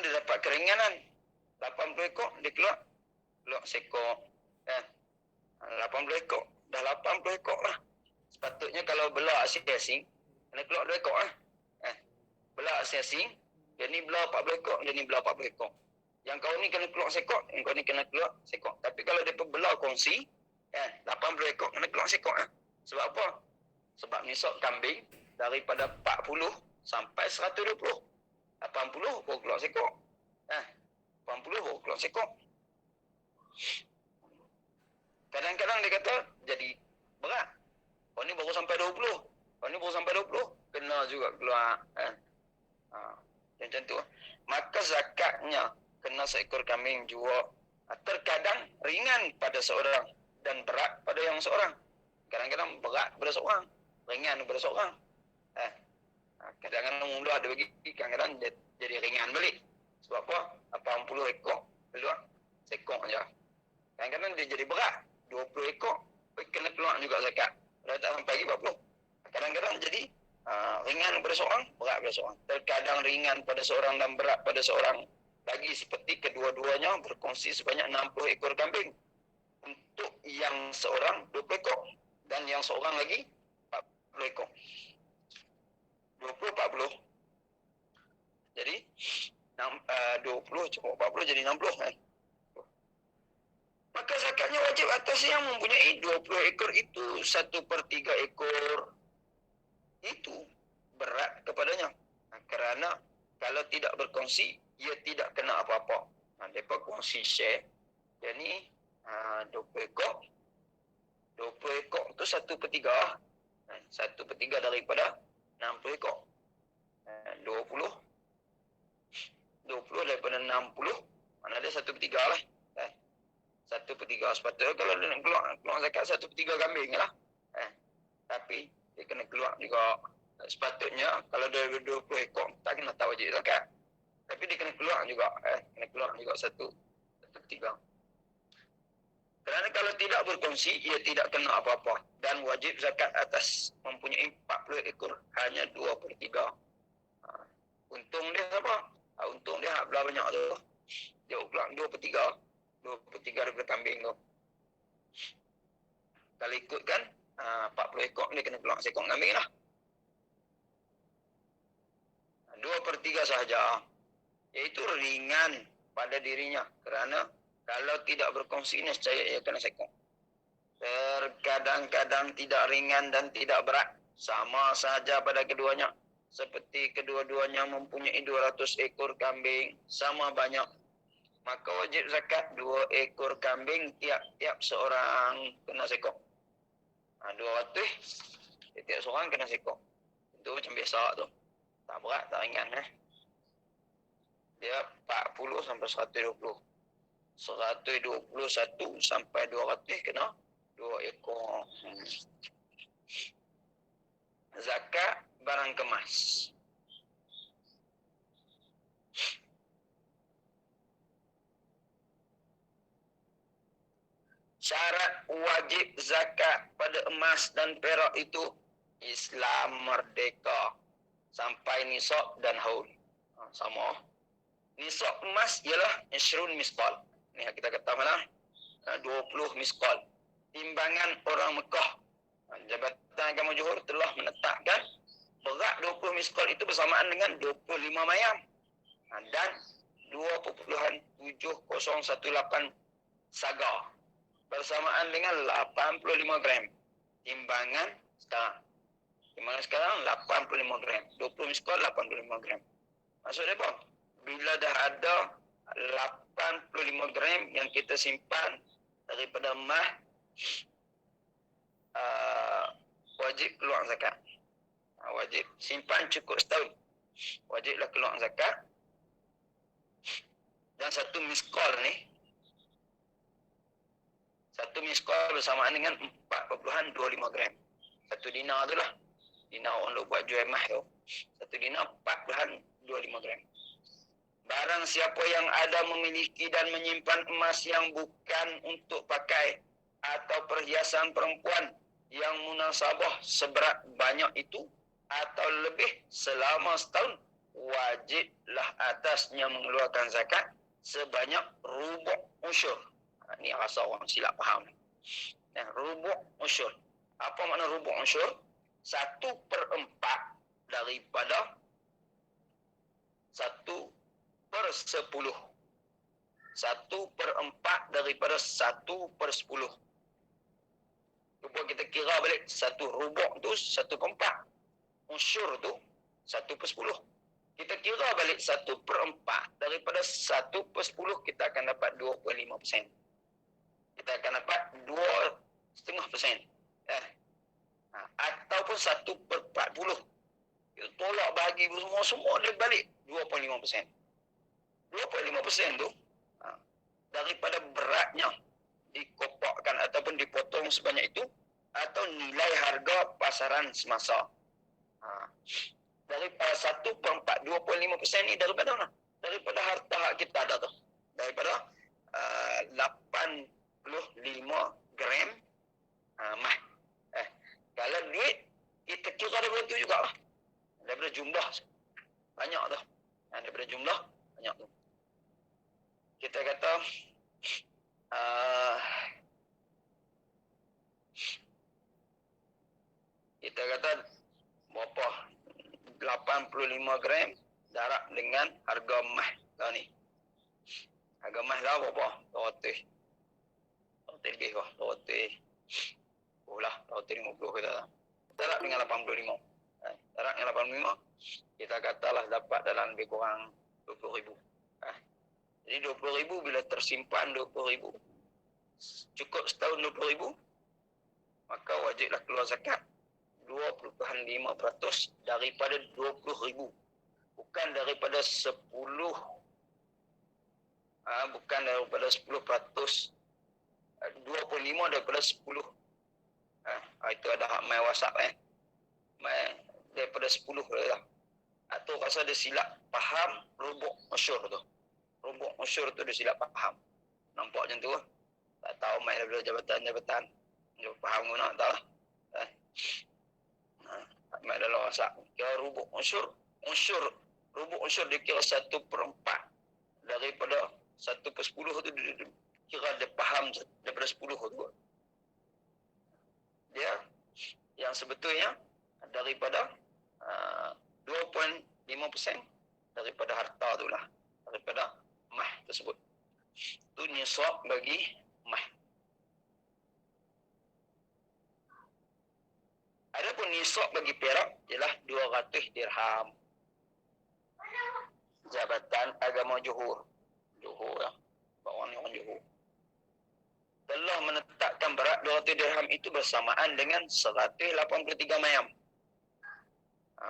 [SPEAKER 1] dia dapat keringanan. 80 ekor, dia keluar sekor. 80 ekor. Dah 80 ekor lah. Sepatutnya kalau belah asing-asing, kena keluar 2 ekor lah. Belah asing-asing, dia ni belah 40 ekor, dia ni belah 40 ekor. Yang kau ni kena keluar sekor, yang kau ni kena keluar sekor. Tapi kalau dia belah kongsi, 80 ekor kena keluar sekor. Sebab apa? Sebab nisab kambing daripada 40 sampai 120. 80 baru keluar sekor. 80 baru keluar sekor. Kadang-kadang dia kata jadi berat. Kau ni baru sampai 20. Kau ni baru sampai 20. Kena juga keluar. Macam tu. Maka zakatnya kena seekor kambing jua. Terkadang ringan pada seorang dan berat pada yang seorang. Kadang-kadang berat pada seorang, ringan pada seorang. Kadang-kadang mula ada bagi, kadang-kadang jadi ringan balik. Sebab apa? 80 ekor keluar sekor je. Kadang-kadang dia jadi berat. 20 ekor kena keluar juga zakat. Dah tak sampai lagi 40. Kadang-kadang jadi ringan pada seorang, berat pada seorang. Terkadang ringan pada seorang dan berat pada seorang. Lagi seperti kedua-duanya berkongsi sebanyak 60 ekor kambing. Untuk yang seorang 20 ekor. Dan yang seorang lagi 40 ekor. 20-40. Jadi 20 cukup 40 jadi 60 kan. Maka zakatnya wajib atas yang mempunyai 20 ekor itu. 1/3 ekor itu berat kepadanya. Kerana kalau tidak berkongsi, ia tidak kena apa-apa. Mereka kongsi share. Jadi 20 ekor. 20 ekor itu 1/3. 1/3 daripada 60 ekor. 20 daripada 60. Mana ada 1/3 lah. 1/3. Sepatutnya kalau dia nak keluar zakat 1/3 kambing lah. Tapi dia kena keluar juga. Sepatutnya kalau dia 20 ekor, tak kena tak wajib zakat. Tapi dia kena keluar juga. Kena keluar juga 1/3. Kerana kalau tidak berkongsi, ia tidak kena apa-apa. Dan wajib zakat atas mempunyai 40 ekor. Hanya 2/3. Untung dia apa? Untung dia belah banyak tu. Dia keluar 2/3. 2/3 daripada kambing tu. Kalau ikutkan 40 ekor, dia kena keluar seekor kambing lah. 2/3 sahaja. Iaitu ringan pada dirinya. Kerana kalau tidak berkongsi, nescaya ia kena sekor. Terkadang-kadang tidak ringan dan tidak berat. Sama sahaja pada keduanya. Seperti kedua-duanya mempunyai 200 ekor kambing. Sama banyak. Maka wajib zakat 2 ekor kambing tiap-tiap seorang kena sekor. 200 tiap seorang kena sekor. Itu macam biasa tu. Tak berat, tak ringan Dia 40 sampai 120. 121 sampai 200 kena 2 ekor. Zakat barang kemas. Syarat wajib zakat pada emas dan perak itu Islam merdeka sampai nisab dan haul. Sama. Nisab emas ialah 20 miskal. Ni kita kata mana? 20 miskal. Timbangan orang Mekah. Jabatan Agama Johor telah menetapkan berat 20 miskal itu bersamaan dengan 25 mayam. Dan 2.7018 saga. Bersamaan dengan 85 gram. Timbangan sekarang 85 gram. 20 miskal 85 gram. Maksudnya apa? Bila dah ada 85 gram yang kita simpan daripada emas, wajib keluar zakat. Wajib simpan cukup setahun. Wajiblah keluar zakat. Dan satu miskal ni, satu miskal bersamaan dengan 4.25 gram. Satu dinar tu lah. Dinar orang buat jual emas tu. Satu dinar 4.25 gram. Barang siapa yang ada memiliki dan menyimpan emas yang bukan untuk pakai atau perhiasan perempuan yang munasabah seberat banyak itu atau lebih selama setahun, wajiblah atasnya mengeluarkan zakat sebanyak rubuk usyur. Ni rasa orang silap faham. Rubuk usyur. Apa makna rubuk usyur? 1/4 daripada 1/10. 1/4 daripada 1/10. Cuba kita kira balik. Satu rubuk tu 1/4. Usyur tu 1/10. Kita kira balik 1/4 daripada 1/10, kita akan dapat 2.5%. Kita akan dapat 2.5%. Ataupun 1/40. Kita tolak bahagi semua dia balik 2.5%. 2.5% tu daripada beratnya dikopakkan ataupun dipotong sebanyak itu atau nilai harga pasaran semasa. Daripada 1/4, 2.5% ni daripada mana? Daripada harta hak kita ada tu. Daripada 85 gram emas. Kalau duit, kita kira daripada tu juga lah. Daripada jumlah banyak tu. Daripada jumlah banyak tu. Kita kata berapa? 85 gram darab dengan harga emas lah ni. Harga emas lah berapa? 200. 200 lebih kah? 200. Lah, 250 kita lah. Darab dengan 85. Darab dengan 85, kita katalah dapat dalam lebih kurang 20,000. Jadi 20,000 bila tersimpan 20,000, cukup setahun 20,000, maka wajiblah keluar zakat 2.5% daripada 20,000. Bukan daripada 10. Bukan daripada 10%. 25 daripada 10. Itu ada hak main WhatsApp daripada 10 lah. Atau rasa dia silap faham rubuk usyur tu. Rubuk usyur tu dia silap faham. Nampak macam tu. Tak tahu main daripada jabatan-jabatan. Dia faham guna tak tahu. Main dalam WhatsApp. Kira rubuk usyur. Rubuk usyur dia kira 1/4 daripada 1/10 tu. Dia kira dia faham daripada 10 tu. Dia yang sebetulnya daripada 2.5% daripada harta tu lah. Daripada emas tersebut. Itu nisab bagi emas. Adapun nisab bagi perak ialah 200 dirham. Jabatan Agama Johor. Johor lah. Orang Johor. Telah menetapkan berat 200 dirham itu bersamaan dengan 183 mayam.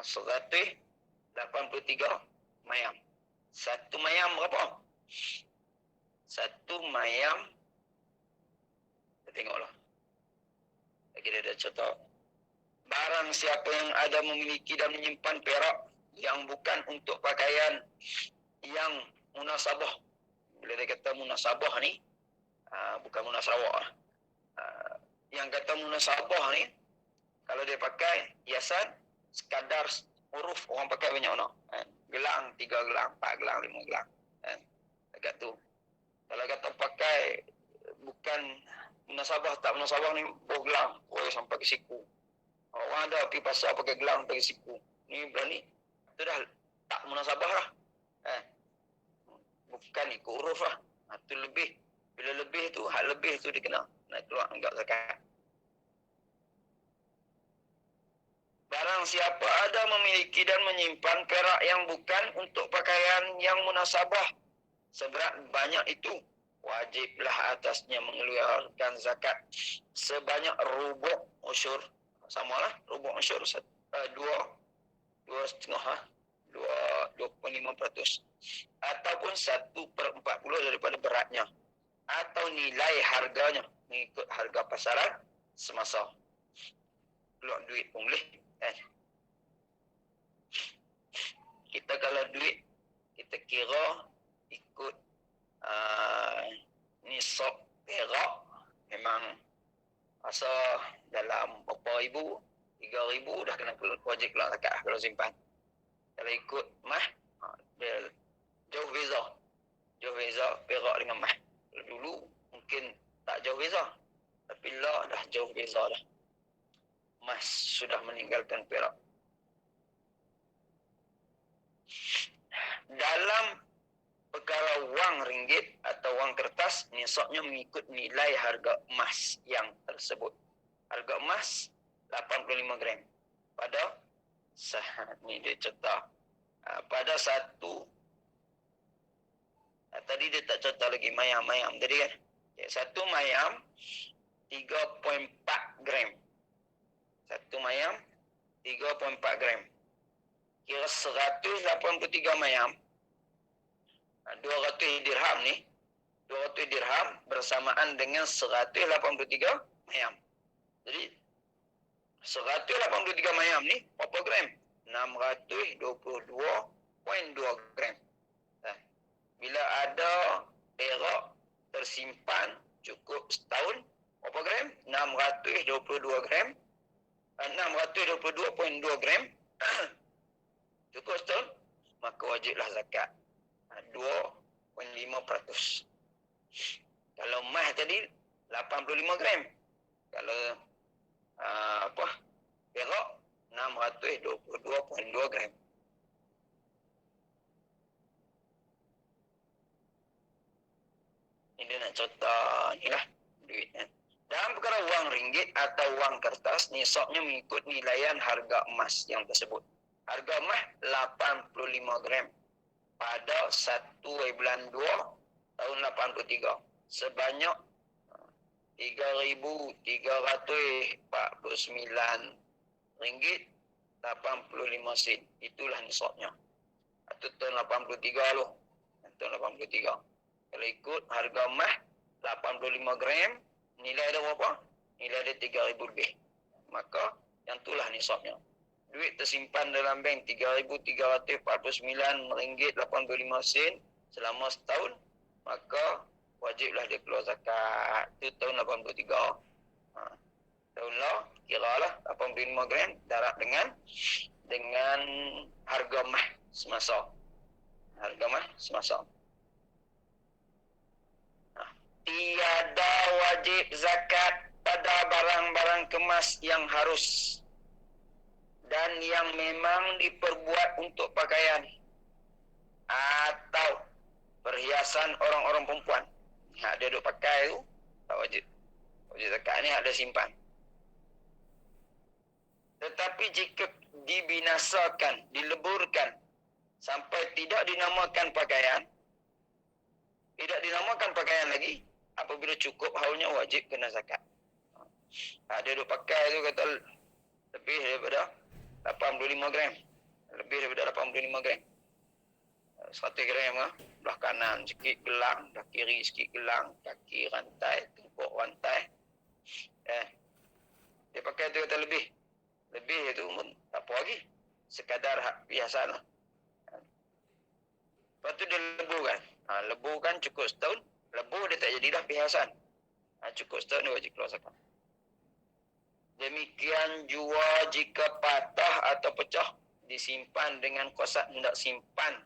[SPEAKER 1] 183 83 mayam. Satu mayam berapa? Satu mayam, kita tengoklah. Lagi dia ada contoh. Barang siapa yang ada memiliki dan menyimpan perak yang bukan untuk pakaian yang munasabah. Bila dia kata munasabah ni, bukan munasabah. Yang kata munasabah ni, kalau dia pakai hiasan, sekadar huruf orang pakai banyak mana. Gelang, 3 gelang, 4 gelang, 5 gelang. Dekat tu. Kalau kata pakai bukan munasabah, tak munasabah ni gelang, sampai ke siku. Orang ada pergi pasar pakai gelang, pakai siku. Ni berani. Itu dah tak munasabah lah. Bukan ikut huruf lah. Itu lebih. Bila lebih tu, hak lebih tu dia kena nak keluar anggap zakat. Barang siapa ada memiliki dan menyimpan perak yang bukan untuk pakaian yang munasabah seberat banyak itu, wajiblah atasnya mengeluarkan zakat sebanyak rubu' usyur. Samalah rubu' usyur 2,5% ataupun 1/40 daripada beratnya atau nilai harganya mengikut harga pasaran semasa. Keluar duit pun boleh. Kita kalau duit kita kira ikut nisab perak, memang masa dalam berapa ribu, 3,000 dah kena wajib keluar zakat kalau simpan. Kalau ikut mah, dia jauh beza. Jauh beza perak dengan mah. Dulu mungkin tak jauh beza, tapi lah dah jauh beza dah. Mas sudah meninggalkan perak. Dalam perkara wang ringgit atau wang kertas, nisabnya mengikut nilai harga emas yang tersebut. Harga emas 85 gram. Pada ni dia cerita. Pada satu, tadi dia tak cerita lagi mayam tadi kan. Satu mayam 3.4 gram. Satu mayam 3.4 gram. Kira 183 mayam. 200 dirham ni. 200 dirham bersamaan dengan 183 mayam. Jadi 183 mayam ni berapa gram? 622.2 gram. Bila ada perak tersimpan cukup setahun, berapa gram? 622 gram. 622.2 gram. Cukup setahun, maka wajiblah zakat. 2.5%. Kalau emas tadi 85 gram. Kalau perak 622.2 gram. Ini dia nak contoh ni lah duit kan. Dalam perkara wang ringgit atau wang kertas, nisabnya mengikut nilaian harga emas yang tersebut. Harga emas 85 gram pada 1/2 tahun 83 sebanyak 3,349 ringgit 85 sen. Itulah nisabnya. Itu tahun 83 loh. Tahun 83. Kalau ikut harga emas 85 gram, nilai dia berapa? Nilai dia 3,000 lebih. Maka yang itulah nisabnya. Duit tersimpan dalam bank 3,349 ringgit 85 sen selama setahun, maka wajiblah dia keluar zakat. Itu tahun 83. Tahun lah, kiralah 85 gram darab dengan harga emas semasa. Harga emas semasa. Tiada wajib zakat pada barang-barang kemas yang harus dan yang memang diperbuat untuk pakaian atau perhiasan orang-orang perempuan. Dia duk pakai tu, tak wajib. Wajib zakat ni ada simpan. Tetapi jika dibinasakan, dileburkan sampai tidak dinamakan pakaian, lagi, apabila cukup haulnya wajib kena zakat. Dia duk pakai tu kata lebih daripada 85 gram. Lebih daripada 85 gram. 100 gram lah. Belah kanan sikit gelang, belah kiri sikit gelang, kaki rantai, tengkuk rantai. Dia pakai tu kata lebih. Lebih itu pun tak apa lagi. Sekadar biasa lah. Lepas tu dia lebukan. Lebukan cukup setahun. Lebu dia tak jadi dah perhiasan. Cukup setahun dia wajib keluar zakat. Demikian jua jika patah atau pecah, disimpan dengan kosak hendak simpan,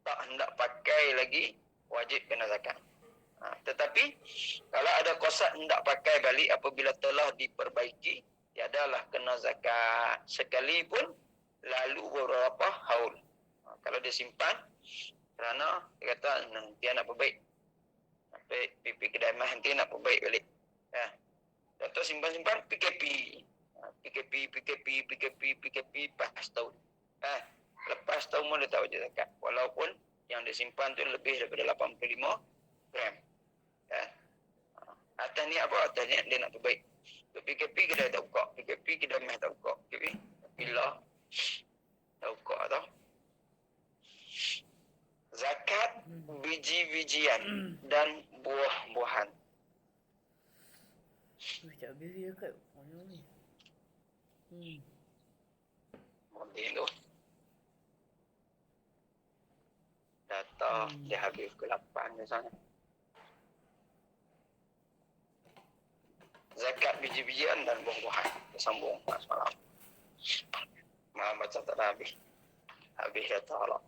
[SPEAKER 1] tak hendak pakai lagi, wajib kena zakat. Tetapi kalau ada kosak hendak pakai balik apabila telah diperbaiki, tiadalah kena zakat sekalipun lalu beberapa haul. Kalau dia simpan kerana dia kata nanti nak perbaik, sampai pipi kedai mah nanti nak perbaik balik. Datuk simpan-simpan PKP lepas tahun. Lepas tahun pun dia tak wajib zakat. Walaupun yang disimpan tu lebih daripada 85 gram. Atas ni apa? Atas ni dia nak perbaik. PKP kedai tak buka. PKP kedai mah tak buka. PKP bila tak buka tau. Zakat biji-bijian dan buah-buahan.
[SPEAKER 3] Tak habis dia kat mana ni?
[SPEAKER 1] Mungkin tu. Data dia habis ke 8 ke sana. Zakat biji-bijian dan buah-buahan. Sambung semalam. Malam baca tak dah habis. Habis data lah.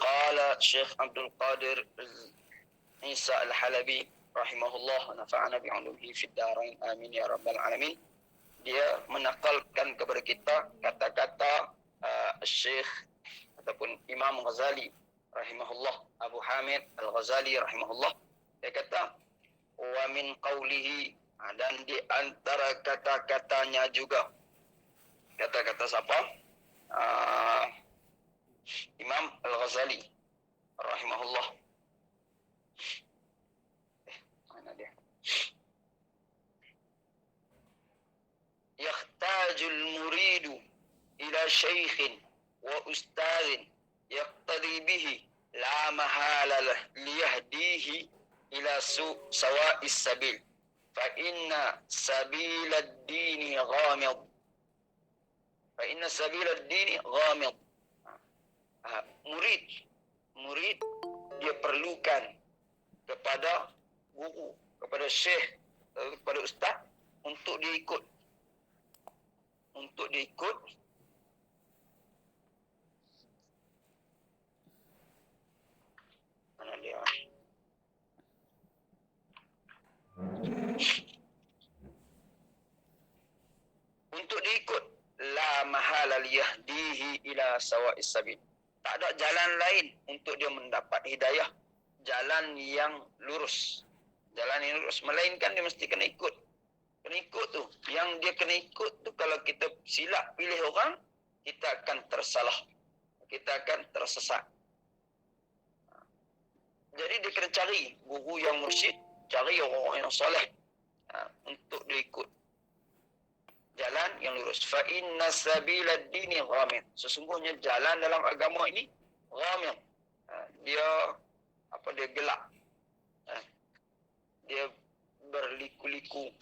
[SPEAKER 1] Qala Syekh Abdul Qadir Isa Al-Halabi rahimahullah wa nafa'ana bi'ulumihi fid darain amin ya rabbal alamin. Dia menakalkan kepada kita kata-kata Syekh ataupun Imam Ghazali rahimahullah, Abu Hamid Al-Ghazali rahimahullah. Dia kata wa min qawlihi, dan di antara kata-katanya juga. Kata-kata siapa? Imam Al-Ghazali rahimahullah. Mana dia? Yahtajul muridu ila syaikhin wa ustadhin yaqtadi bihi la mahala liyahdihi ila sawa'is sabil fa inna sabilad dini ghamid. Fa inna sabilad dini ghamid. Murid dia perlukan kepada guru, kepada syekh, kepada ustaz untuk dia ikut. Mana dia? Untuk diikut la mahala liyahdihi ila sawa'is sabil. Tak ada jalan lain untuk dia mendapat hidayah, jalan yang lurus. Jalan yang lurus, melainkan dia mesti kena ikut. Kena ikut tu. Yang dia kena ikut tu, kalau kita silap pilih orang, kita akan tersalah. Kita akan tersesat. Jadi dia kena cari guru yang mursyid, cari orang yang soleh untuk dia ikut jalan yang lurus. Fa inna sabilad dini ghamid. Sesungguhnya jalan dalam agama ini ghamid. Dia gelap. Dia berliku-liku.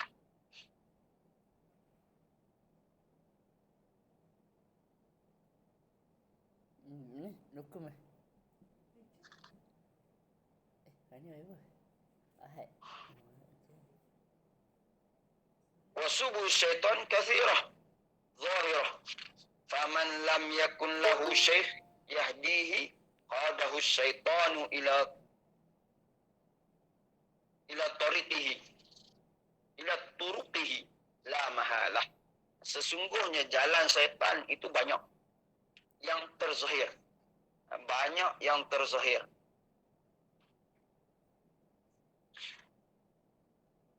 [SPEAKER 3] Nukum Ini apa? Ahad.
[SPEAKER 1] وسبل الشيطان كثيرة ظاهرة فمن لم يكن له شيخ يهديه قاده الشيطان إلى طرقه لا محالة. Sesungguhnya jalan syaitan itu banyak yang terzahir.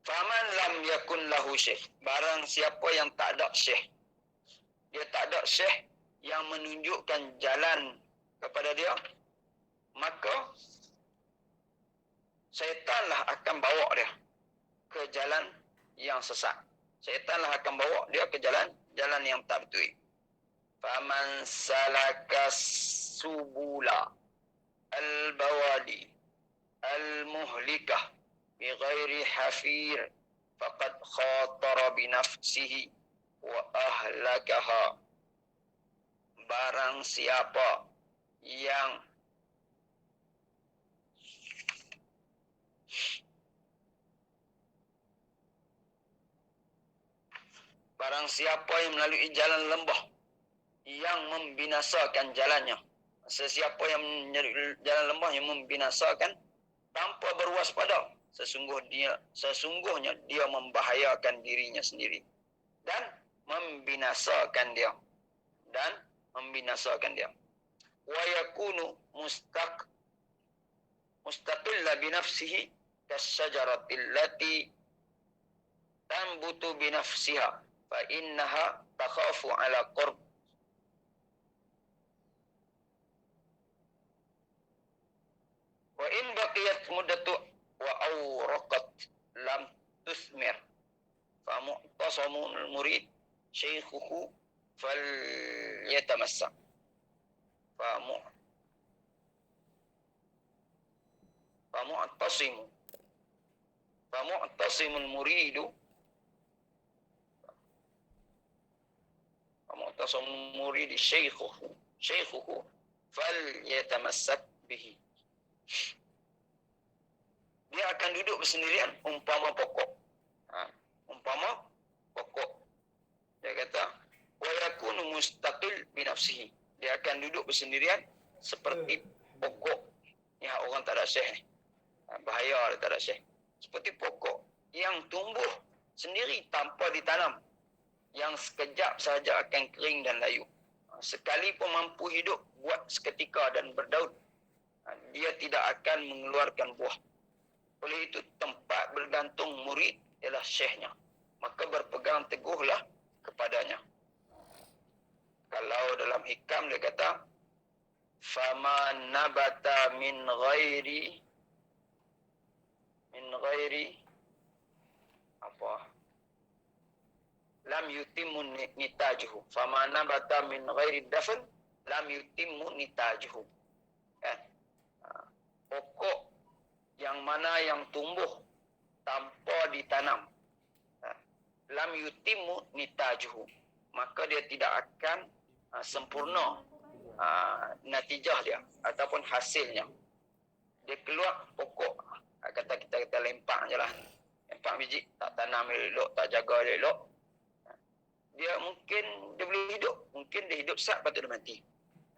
[SPEAKER 1] Faman lam yakun lahu syekh, barang siapa yang tak ada syekh, dia tak ada syekh yang menunjukkan jalan kepada dia, maka syaitanlah akan bawa dia ke jalan yang sesat. Syaitanlah akan bawa dia ke jalan yang tak betul. Faman salaka subula al-bawadi al-muhlikah bighairi hafir faqad khatara binafsihi wa ahlakaha. Barang siapa yang melalui jalan lembah yang membinasakan jalannya. Sesiapa yang melalui jalan lembah yang membinasakan tanpa berwaspada, sesungguhnya dia membahayakan dirinya sendiri dan membinasakan dia. Wa yakunu mustaqilla binafsihi kasyajarati allati tanbutu binafsiha fa innaha takhafu ala qurb. Wa in baqiyat muddatu wa awraqat lam tusmir fa mu'tasamul murid syaykhuhu falyatamassak. Famu'tasimul muridu syaykhuhu falyatamassak bihi. Dia akan duduk bersendirian umpama pokok. Dia kata wa yakunu mustaqil bi nafsihi. Dia akan duduk bersendirian seperti pokok. Ya, orang tak ada syekh. Bahaya tak ada syekh. Seperti pokok yang tumbuh sendiri tanpa ditanam, yang sekejap sahaja akan kering dan layu. Sekali pun mampu hidup buat seketika dan berdaun, dia tidak akan mengeluarkan buah. Oleh itu tempat bergantung murid ialah syekhnya. Maka berpegang teguhlah kepadanya. Kalau dalam hikam dia kata fama nabata min ghairi lam yutimmu nitajuhu. Fama nabata min ghairi dafn lam yutimmu nitajuhu. Pokok yang mana yang tumbuh tanpa ditanam, lam yutimmu nitajuhu, maka dia tidak akan sempurna natijah dia ataupun hasilnya. Dia keluar pokok, kata kita lempak je lah, lempak biji, tak tanam elok, tak jaga elok, dia mungkin dia boleh hidup, mungkin dia hidup sat, lepas tu dia mati.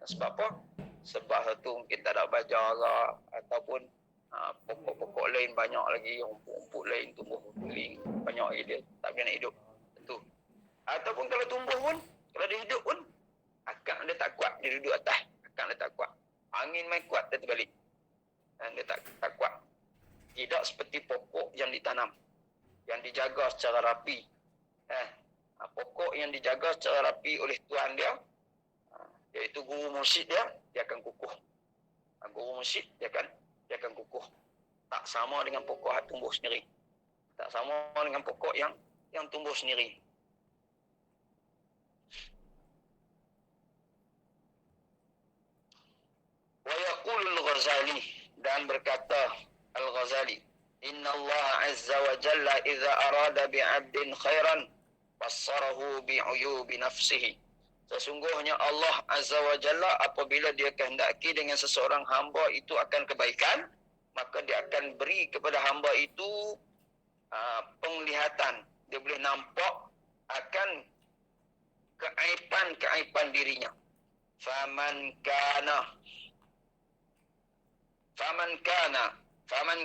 [SPEAKER 1] Sebab apa? Sebab satu mungkin tak ada bajar lah, ataupun pokok-pokok lain banyak lagi, rumput-rumput lain tumbuh keliling banyak lagi, dia tak boleh nak hidup. Tentu. Ataupun kalau tumbuh pun, kalau dia hidup pun, akak dia tak kuat, dia duduk atas, akak dia tak kuat. Angin main kuat, dia terbalik. Dan dia tak kuat. Tidak seperti pokok yang ditanam, yang dijaga secara rapi. Pokok yang dijaga secara rapi oleh Tuhan dia, iaitu guru mursyid dia akan kukuh. Guru mursyid dia akan kukuh. Tak sama dengan pokok yang tumbuh sendiri. Tak sama dengan pokok yang tumbuh sendiri. Wa yaqulu al-Ghazali, dan berkata Al-Ghazali, Inna Allah Azza wa Jalla idza arada bi'abdin khairan fassarahu bi'uyubi nafsihi. Sesungguhnya Allah Azza wa Jalla apabila dia kehendaki dengan seseorang hamba itu akan kebaikan, maka dia akan beri kepada hamba itu penglihatan. Dia boleh nampak akan keaiban dirinya. Faman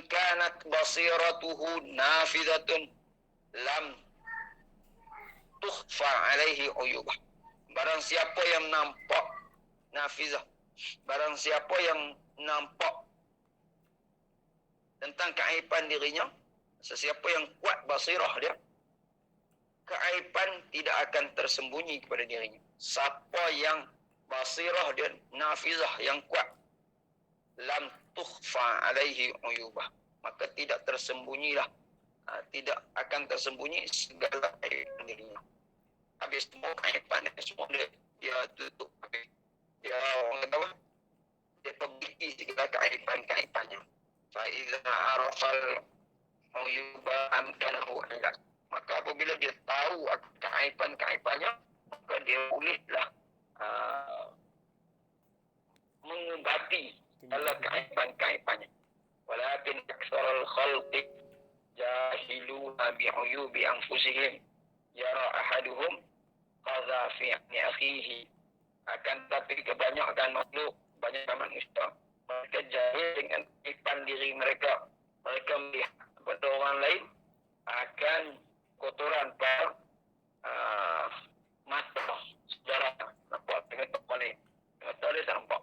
[SPEAKER 1] kanat basiratuhu nafidatun lam tukhfa alaihi uyubah. Barang siapa yang nampak nafizah, barang siapa yang nampak tentang keaiban dirinya, sesiapa yang kuat basirah dia, keaiban tidak akan tersembunyi kepada dirinya. Siapa yang basirah dia, nafizah yang kuat, lam tukhfa alaihi uyubah, maka tidak tersembunyilah tidak akan tersembunyi segala aib dirinya. Habis semua kaitannya semua dia tutup. Dia orang kata apa? Dia perbaiki segala kaitan-kaitannya. Fa'idha arafal uyuba amkanahu andak. Maka apabila dia tahu kaitan-kaitannya, maka dia bolehlah mengubati segala kaitan-kaitannya. Walakin aksarul khalqi jahiluna bi'uyubi anfusihim yara ahaduhum qadha fi akhihi. Akan tapi kebanyakan makhluk, banyak manusia, mereka jahil dengan kaitan diri mereka. Mereka melihat kepada orang lain akan kotoran pada mata saudara. Nampak tengok tak boleh. Tengok tak boleh tak nampak.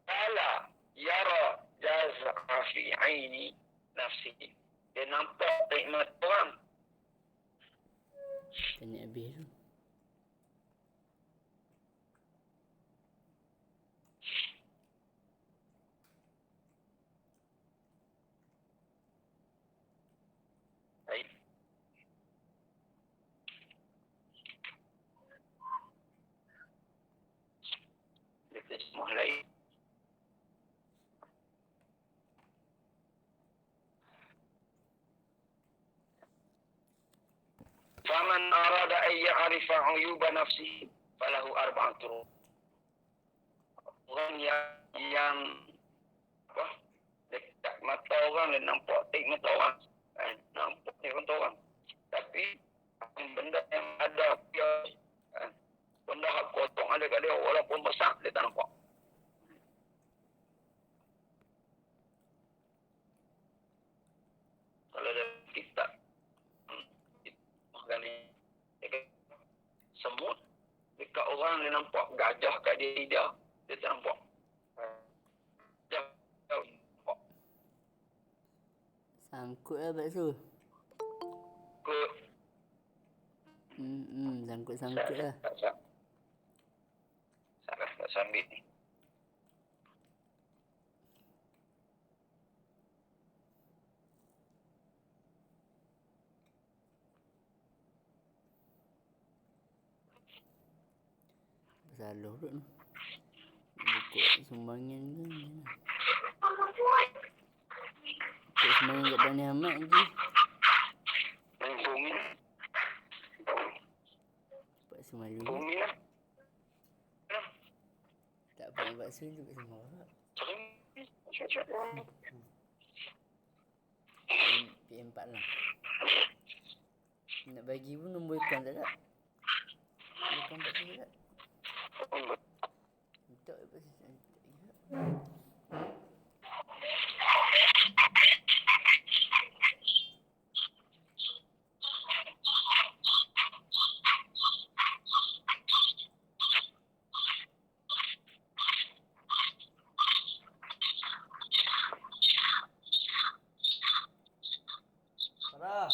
[SPEAKER 1] Kala yara jaz'a fi aini nafsihi. Dia nampak nikmat orang.
[SPEAKER 3] Tanya habis tu.
[SPEAKER 1] Baik. Kita semua lain. Faman arada an ya'rifa 'uyuba nafsihi falahu arba'atun. Orang yang apa? Dekat mata orang dan nampak mata orang. Nampak mata orang. Tapi benda yang ada dia benda hak kosong ada kat dia walaupun besar dia tak nampak. Kalau dia kitab ni semut dekat orang dia nampak, gajah kat diri dia tak nampak. Dia nampak.
[SPEAKER 3] Sangkut lah bakso.
[SPEAKER 1] Kot.
[SPEAKER 3] Sangkut lah.
[SPEAKER 1] Salah tak sambil ni.
[SPEAKER 3] Salah tu. Buka sumbangan ke macam mana? Buka sumbangan kat Bani Ahmad je.
[SPEAKER 1] Bumi.
[SPEAKER 3] Bakso malu.
[SPEAKER 1] Bumi lah.
[SPEAKER 3] Tak apa bakso tu kat semua orang. PM4 lah. Nak bagi pun nombor akaun tak tak? Nombor akaun bakso tak tak? Tak bakso tak tak. Farah.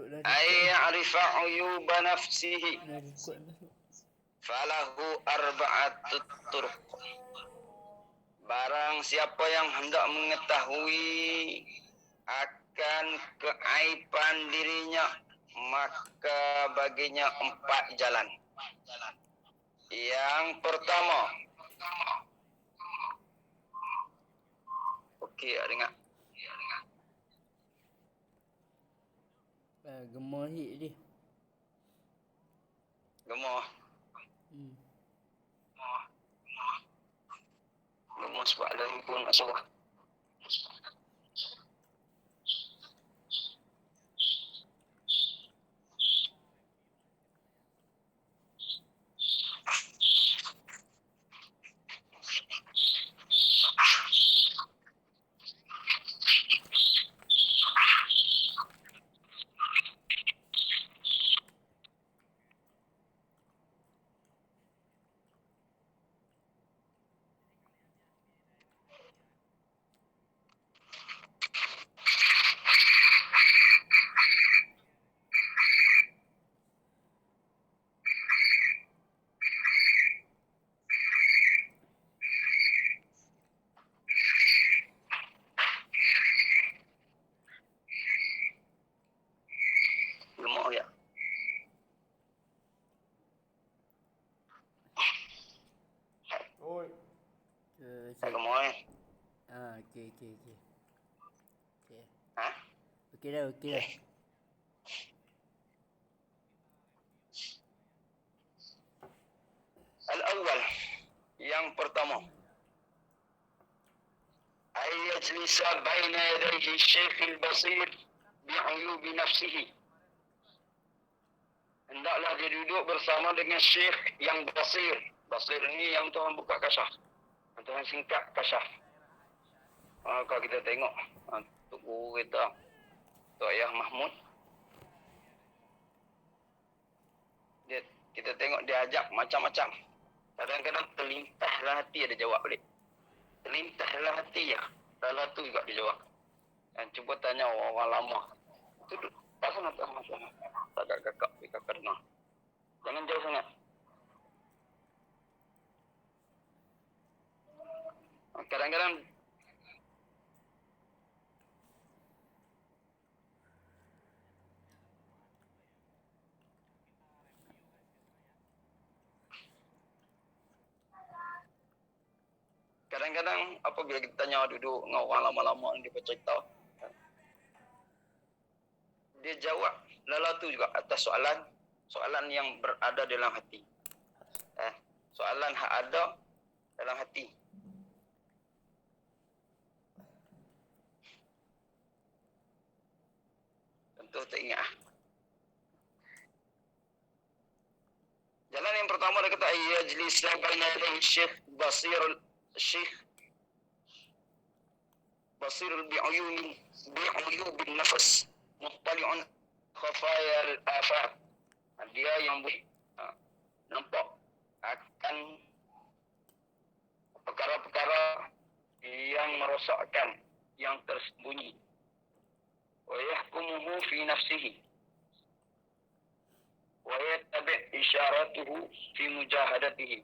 [SPEAKER 3] dah
[SPEAKER 1] ay
[SPEAKER 3] record.
[SPEAKER 1] ya'rifa uyuba nafsihi
[SPEAKER 3] Dah record masuk.
[SPEAKER 1] falahu arba'atut turuq. Barang siapa yang hendak mengetahui akan keaiban dirinya, maka baginya 4 jalan. Yang pertama, okey, dengar.
[SPEAKER 3] Gemar hit dia.
[SPEAKER 1] Gemar.
[SPEAKER 3] Hmm.
[SPEAKER 1] Gemar sebab ada pun nak suruh. Gemar ya. Tak gemar eh.
[SPEAKER 3] Okey. Okey.
[SPEAKER 1] Ha?
[SPEAKER 3] Okey dah.
[SPEAKER 1] Al-awwal, yang pertama, ay yajlisa baina yadayhi syekh al-basir bi'uyubi nafsihi. Hendaklah dia duduk bersama dengan syekh yang basir. Basir ni yang Tuhan buka kasyaf. Tuhan singkat kasyaf. Kalau kita tengok Tok Guru kita, Tok Ayah Mahmud, kita tengok dia ajak macam-macam. Kadang-kadang terlintas dalam hati ada jawab balik. Terlintas dalam hati ya. Dalam tu juga dia jawab. Dan cuba tanya orang lama. Duduk. Tak sana. Tak kakak dengar. Jangan jauh sangat. Kadang-kadang apabila kita tanya duduk dengan orang lama-lama yang dia bercerita, dia jawab lala tu juga atas soalan yang berada dalam hati. Soalan hak ada dalam hati. Tentu tak ingat. Jalan yang pertama dia kata yajlis baina yadayhi syekh basir bi'uyubin nafas muttali'un khafaya al-afat. Dia yang nampak akan perkara-perkara yang merosakkan, yang tersembunyi. Wa yahkumuhu fi nafsihi wa yattabi' isyaratuhu fi mujahadatihi.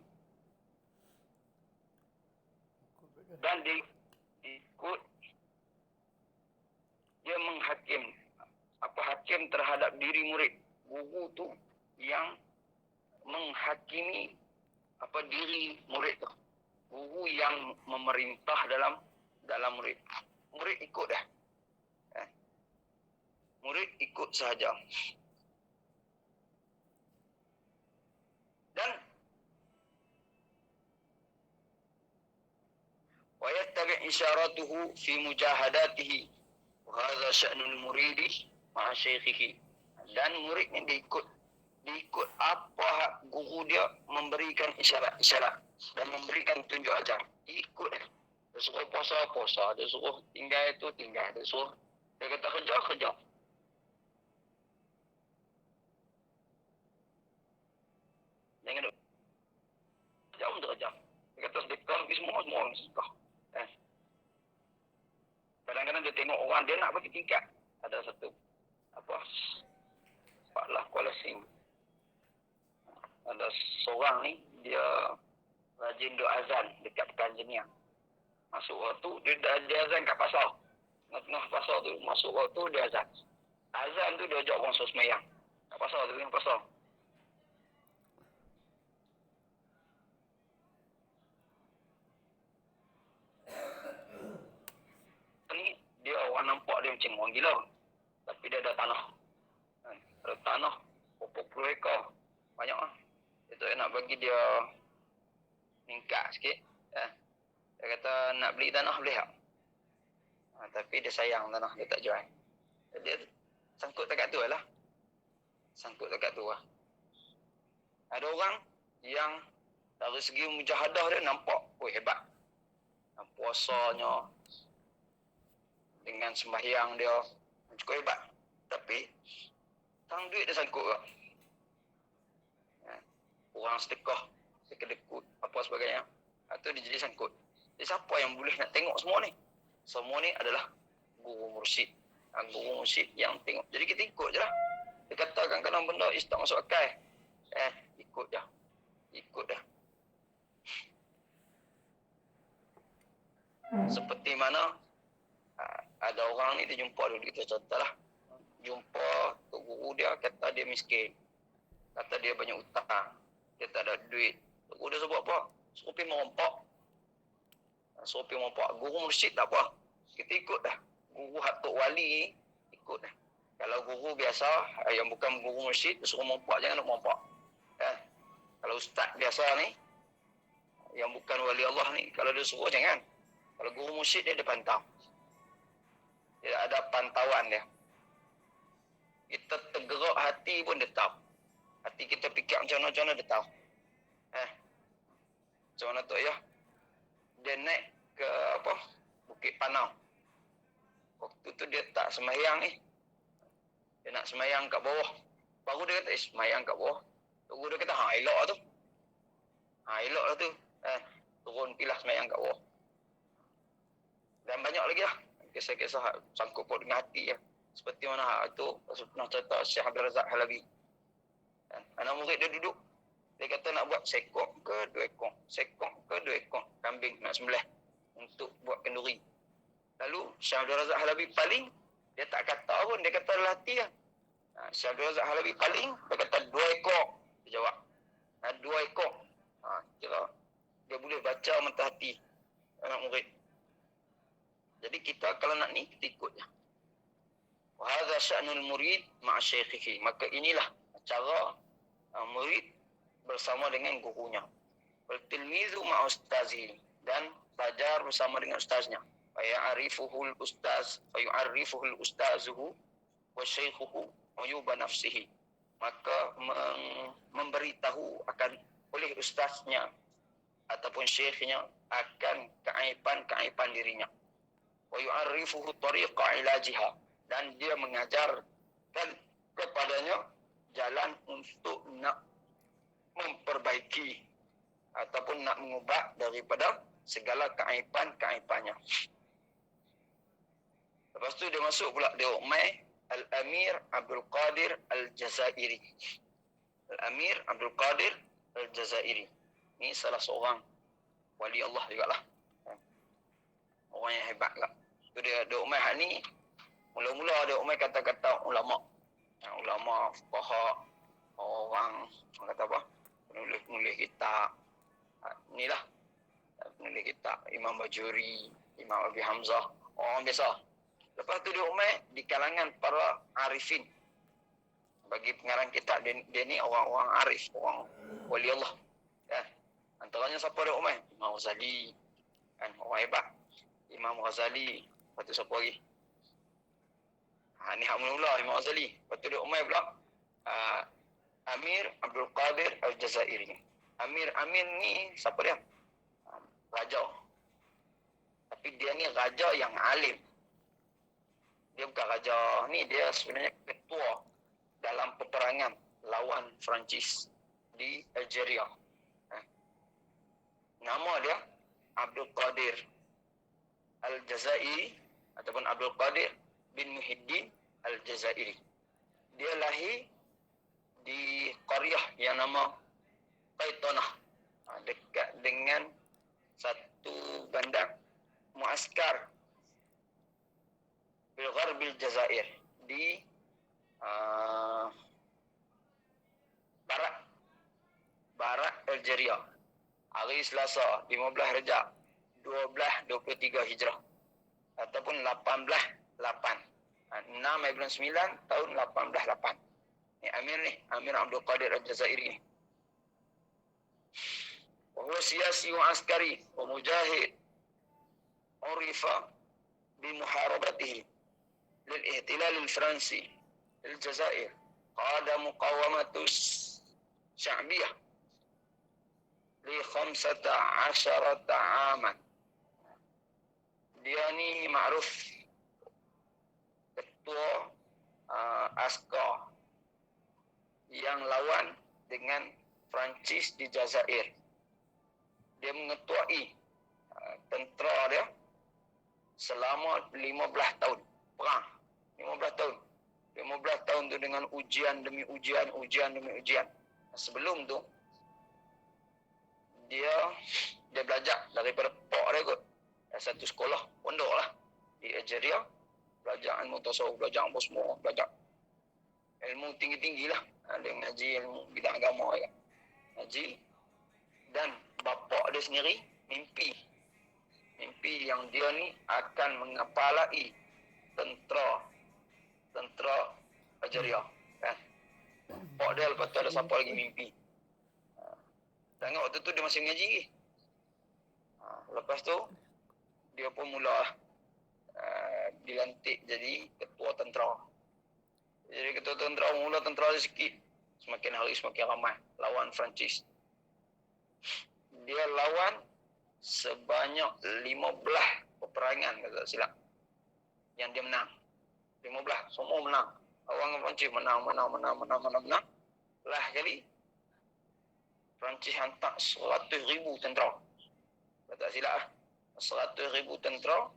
[SPEAKER 1] Dan diikut dia menghakim, hakim terhadap diri murid. Guru tu yang menghakimi diri murid tu. Guru yang memerintah dalam murid. Murid ikut dah. Murid ikut sahaja. Dan wa yattabi' isyaratuhu fi mujahadatihi. Wa hadha sya'nul muridi ma'a syaikhihi. Dan murid ni diikut apa guru dia memberikan isyarat dan memberikan tunjuk ajar. Ikut dia. Dia suruh puasa, dia suruh tinggal, dia suruh, dia kata kerja. Jangan duk. Jam untuk kerja. Dia kata sedekah bagi semua orang sedekah. Kadang-kadang dia tengok orang dia nak bagi tingkat. Ada satu nampaklah Kuala Sing. Ada seorang ni, dia rajin doa azan dekat Pekanjeniang. Masuk waktu, dia azan kat pasar. Tengah pasar tu, masuk waktu dia azan. Azan tu dia ajak orang suruh semayang. Kat pasar tu, tengah pasar. Ni, dia orang nampak dia macam orang gila. Tapi dia ada tanah. Ada tanah, berapa puluh ekar. Banyak lah. Dia tak nak bagi dia meningkat sikit. Dia kata nak beli tanah boleh tak? Tapi dia sayang tanah, dia tak jual. Dia sangkut dekat tu lah. Sangkut dekat tu lah. Ada orang yang dari segi mujahadah dia nampak, hebat. Puasanya, dengan sembahyang dia, cukup hebat. Tapi, tang duit dia sangkut ke? Orang sedekah, sekedekut, apa sebagainya. Itu dia jadi sangkut. Jadi siapa yang boleh nak tengok semua ni? Semua ni adalah guru mursyid. Guru mursyid yang tengok. Jadi kita ikut je lah. Dia kata kadang-kadang benda tak masuk akal. Ikut je. Ikut dah. Seperti mana ada orang ni dia jumpa dulu, kita contohlah. Jumpa tok guru dia, kata dia miskin. Kata dia banyak hutang. Dia tak ada duit. Tok guru dia sebut apa? Suruh pergi merompak. Suruh pergi merompak. Guru mursyid tak apa. Kita ikut dah. Guru hatuk wali ikut dah. Kalau guru biasa yang bukan guru mursyid, suruh merompak, jangan nak merompak. Kalau ustaz biasa ni, yang bukan wali Allah ni, kalau dia suruh jangan. Kalau guru mursyid dia pantau. Dia ada pantauan dia. Kita tergerak hati pun dia tahu. Hati kita fikir macam mana dia tahu. Macam mana tu ya? Dia naik ke Bukit Panau. Waktu tu dia tak sembahyang ni. Dia nak sembahyang kat bawah. Baru dia kata, sembahyang kat bawah. Tunggu dia kata, elok lah tu. Elok lah tu. Turun pilah sembahyang kat bawah. Dan banyak lagi lah. Kisah-kisah sangkut pot dengan hati ya. Seperti mana tu pernah cerita Syekh Abdul Razak Halabi. Anak murid dia duduk. Dia kata nak buat sekok ke 2 ekor. Sekok ke 2 ekor kambing nak sembelih untuk buat kenduri. Lalu Syekh Abdul Razak Halabi paling, dia tak kata pun, dia kata dalam hati lah. Syekh Abdul Razak Halabi paling, dia kata 2 ekor. Dia jawab. 2 ekor. Kira dia boleh baca mata hati anak murid. Jadi kita kalau nak ni, kita ikut je. Wa hadha sya'nul murid ma'a syaikhihi. Maka inilah cara murid bersama dengan gurunya. Wal tilmizu ma'a ustazihi. Dan belajar bersama dengan ustaznya. Fa ya'rifuhul ustaz, fa yu'arrifuhul ustazuhu wa syaikhuhu uyuba nafsihi. Maka memberitahu akan oleh ustaznya ataupun syekhnya akan keaiban-keaiban dirinya. Wa yu'arrifuhu tariqa ilajiha. Dan dia mengajarkan kepadanya jalan untuk nak memperbaiki ataupun nak mengubat daripada segala keaiban-keaibannya. Lepas tu dia masuk pula dia umai Al-Amir Abdul Qadir Al-Jazairi. Al-Amir Abdul Qadir Al-Jazairi. Ini salah seorang wali Allah jugalah. Orang yang hebat lah. Tu dia umai hak ni. Mula-mula dia umai kata-kata ulama. Ulama, fuqaha, orang kata apa? Penulis kitab. Inilah penulis kitab Imam Bajuri, Imam Abi Hamzah, orang biasa. Lepas tu dia umai di kalangan para arifin. Bagi pengarang kitab dia ni orang-orang arif, orang wali Allah. Antaranya siapa dia umai? Imam Ghazali. Kan orang hebat. Imam Ghazali. Lepas tu siapa lagi? Ni hak mula Imam Ghazali. Lepas tu dia umai pula Amir Abdul Qadir Al-Jazairi. Amir ni siapa dia? Raja. Tapi dia ni raja yang alim. Dia bukan raja ni, dia sebenarnya ketua dalam peperangan lawan Perancis di Algeria. Nama dia Abdul Qadir Al-Jazairi ataupun Abdul Qadir bin Muhyiddin Al-Jazairi. Dia lahir di qaryah yang nama Qaitanah, dekat dengan satu bandar muaskar bil gharbil Jazair, di barat Algeria, hari Selasa 15 Rejab 1223 Hijrah ataupun 18/8, 6 bulan 9 tahun 18/8. Ni Amir Abdul Qadir Al-Jazairi ni. Wa siyasi wa askari wa mujahid urifa bimuharabatihi للاحتلال الفرنسي للجزائر. قاد مقاومة شعبية ل15 عاما. Dia ni ma'ruf ketua askar yang lawan dengan Perancis di Jazair. Dia mengetuai tentera dia selama 15 tahun perang. 15 tahun. 15 tahun tu dengan ujian demi ujian, ujian demi ujian. Sebelum tu dia belajar daripada pak dia kot. Satu sekolah pondok lah di Algeria, belajar ilmu tasawuf, belajar apa semua, belajar ilmu tinggi-tinggi lah. Dia ngaji ilmu bidang agama ya. Ngaji. Dan bapa dia sendiri mimpi yang dia ni akan mengepalai tentera Algeria, kan. Pak dia lepas tu ada siapa lagi mimpi. Tengok waktu tu dia masih mengaji lagi. Lepas tu dia pun mula dilantik jadi ketua tentera. Jadi ketua tentera, mula tentera dia sikit. Semakin hari semakin ramai lawan Perancis. Dia lawan sebanyak 15 peperangan, kalau tak silap, yang dia menang. 15, semua menang. Orang Perancis menang. Lah kali Perancis hantar 100,000 tentera. Kalau tak silap lah, 100,000 tentera,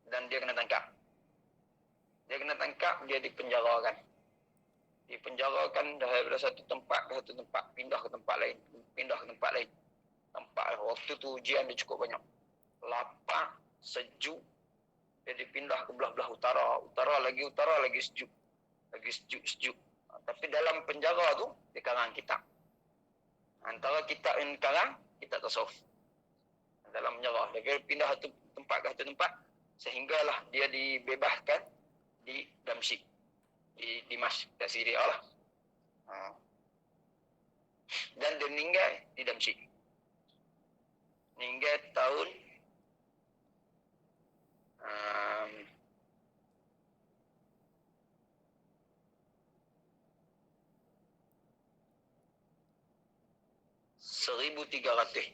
[SPEAKER 1] dan dia kena tangkap. Dia dipenjarakan. Daripada satu tempat ke satu tempat, pindah ke tempat lain. Tempat waktu tu ujian dia cukup banyak. Lapar, sejuk. Dia dipindah ke belah-belah utara lagi sejuk. Tapi dalam penjara tu dia karang kitab. Antara kitab yang karang, kitab tasawuf. Dalam penjara, dia pindah satu tempat ke satu tempat sehinggalah dia dibebaskan di Damsyik, di Dimash, di Syria lah. Dan dia meninggal di Damsyik. Meninggal tahun 1300.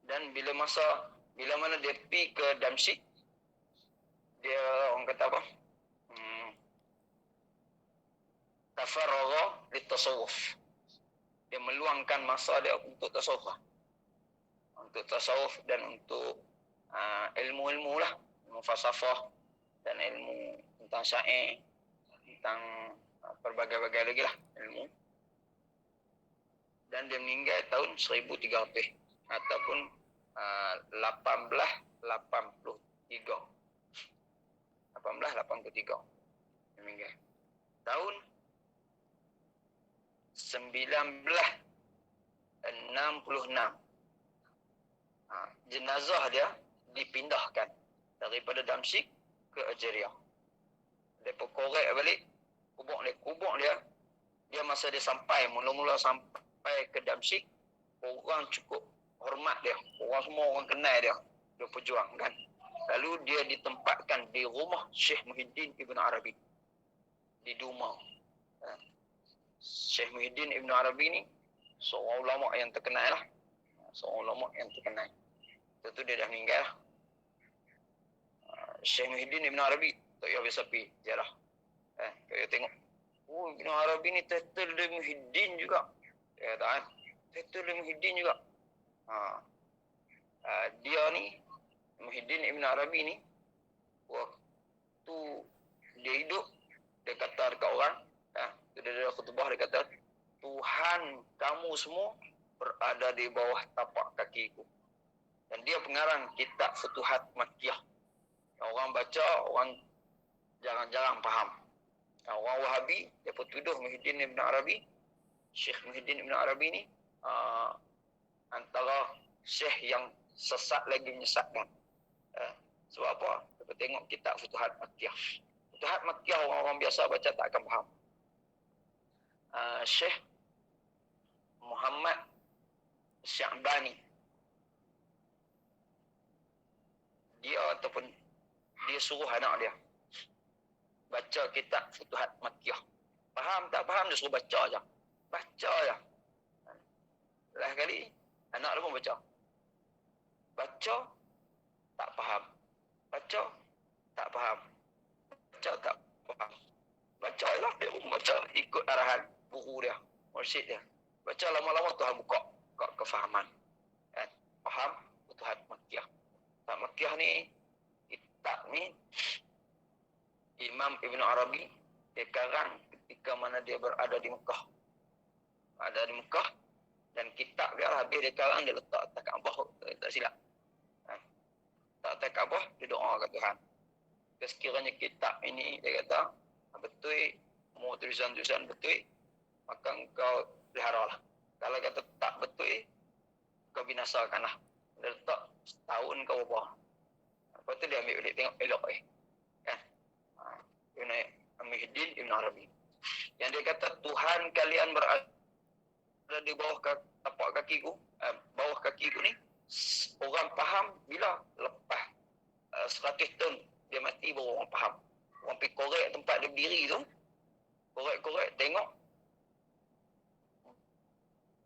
[SPEAKER 1] Dan bila mana dia pergi ke Damsyik, dia orang kata apa? Tafarragha litasawuf. Dia meluangkan masa dia untuk tasawuf. Dan untuk ilmu-ilmu lah, ilmu falsafah dan ilmu tentang syair, tentang berbagai-bagai lagi lah ilmu. Dan dia meninggal tahun 1300 ataupun 1883. 1883 dia meninggal. Tahun 1966 jenazah dia dipindahkan daripada Damsyik ke Algeria. Dia korek balik kubur dia masa dia sampai, mula-mula sampai ke Damsyik, orang cukup hormat dia. Orang semua orang kenal dia pejuang kan. Lalu dia ditempatkan di rumah Syekh Muhyiddin Ibn Arabi di Duma. Syekh Muhyiddin Ibn Arabi ni seorang ulama yang terkenal lah. Itu dia dah meninggal lah. Syekh Muhyiddin Ibn Arabi, tak payah biasa pergi ziarah. Tak payah tengok. Oh, Ibn Arabi ni title dia Muhyiddin juga. Dia kata kan, title dia Muhyiddin juga. Dia ni, Muhyiddin Ibn Arabi ni, waktu dia hidup, dia kata dekat orang, dia khutbah, dia kata, Tuhan kamu semua berada di bawah tapak kakiku. Dan dia pengarang kitab Futuhat Makkiyah. Orang baca, orang jarang-jarang faham. Orang Wahabi, dia pun tuduh Muhyiddin Ibn Arabi, Syekh Muhyiddin Ibn Arabi ni, antara syekh yang sesat lagi menyesatkan. Sebab apa? Kita tengok kitab Futuhat Makkiyah. Futuhat Makkiyah orang-orang biasa baca tak akan faham. Syekh Muhammad Sya'bani, dia ataupun dia suruh anak dia baca kitab Futuhat Makkiyah. Faham tak faham, dia suruh baca je. Baca je. Last kali anak dia pun baca. Baca tak faham. Baca tak faham. Baca tak faham. Baca lah, dia pun baca ikut arahan guru dia, mursyid dia. Baca lama-lama Tuhan buka kefahaman. Faham Futuhat Makkiyah. Futuhat Makkiyah ni, kitab ni Imam Ibn Arabi dia karang ketika mana dia berada di Mekah. Ada di Mekah, dan kitab dia habis dia karang, dia letak atas Kaabah, tak silap. Letak atas Kaabah, dia doa ke Tuhan. Sekiranya kitab ini, dia kata, betul, mau tulisan-tulisan betul, maka engkau peliharalah. Kalau kata tak betul, kau binasakanlah. Dia letak setahun kau apa. Lepas tu dia ambil balik, tengok elok kan. Ibn Muhyiddin Ibn Arabi. Yang dia kata, Tuhan kalian berada di bawah tapak kakiku, bawah kakiku ni, orang faham bila lepas 100 tahun dia mati baru orang faham. Orang pergi korek tempat dia berdiri tu, korek-korek tengok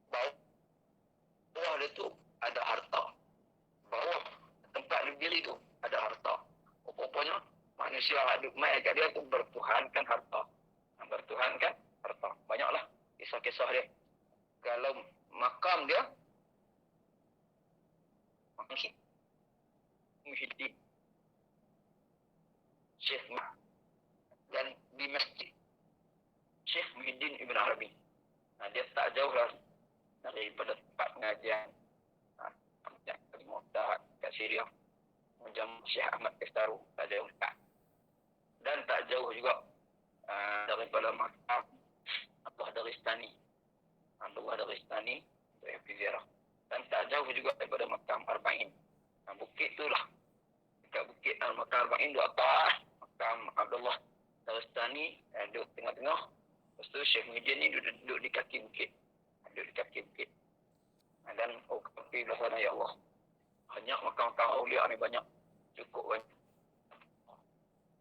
[SPEAKER 1] bawah dia tu ada harta. Bawah tempat dia berdiri tu ada harta. Rupanya manusia hidup mai kat dia tu bertuhankan harta. Bertuhankan harta. Banyaklah kisah-kisah dia. Kalau makam dia Muhyiddin Syekh dan di masjid Syekh Muhyiddin Ibn Arabi. Dia tak jauh lah daripada tempat pengajian yang Mu'tahad kat Syria. Macam Syekh Ahmad Kastaru, tak jauh tak. Dan tak jauh juga daripada makam Abdullah Daristani. Abdullah Daristani dari Ziarah. Dan tak jauh juga daripada makam Arba'in. Bukit tu lah. Dekat bukit makam Arba'in tu atas. Makam Abdullah Daristani duduk tengah-tengah. Lepas tu Syekh Muhyiddin ni duduk di kaki bukit. Duduk di kaki bukit. Dan kaki belah sana, ya Allah. Banyak makam-makam awliya ni banyak. Cukup banyak.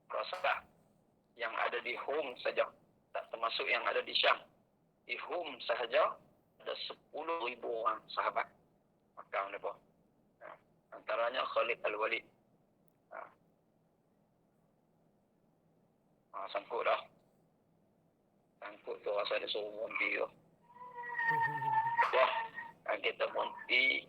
[SPEAKER 1] Rasa tak? Yang ada di Hum saja. Tak termasuk yang ada di Syam. Di Hum sahaja ada 10,000 orang sahabat. Makam mereka. Antaranya Khalid Al-Walid. Sangkut dah. Sangkut tu rasa dia suruh berhenti tu. Wah, kita berhenti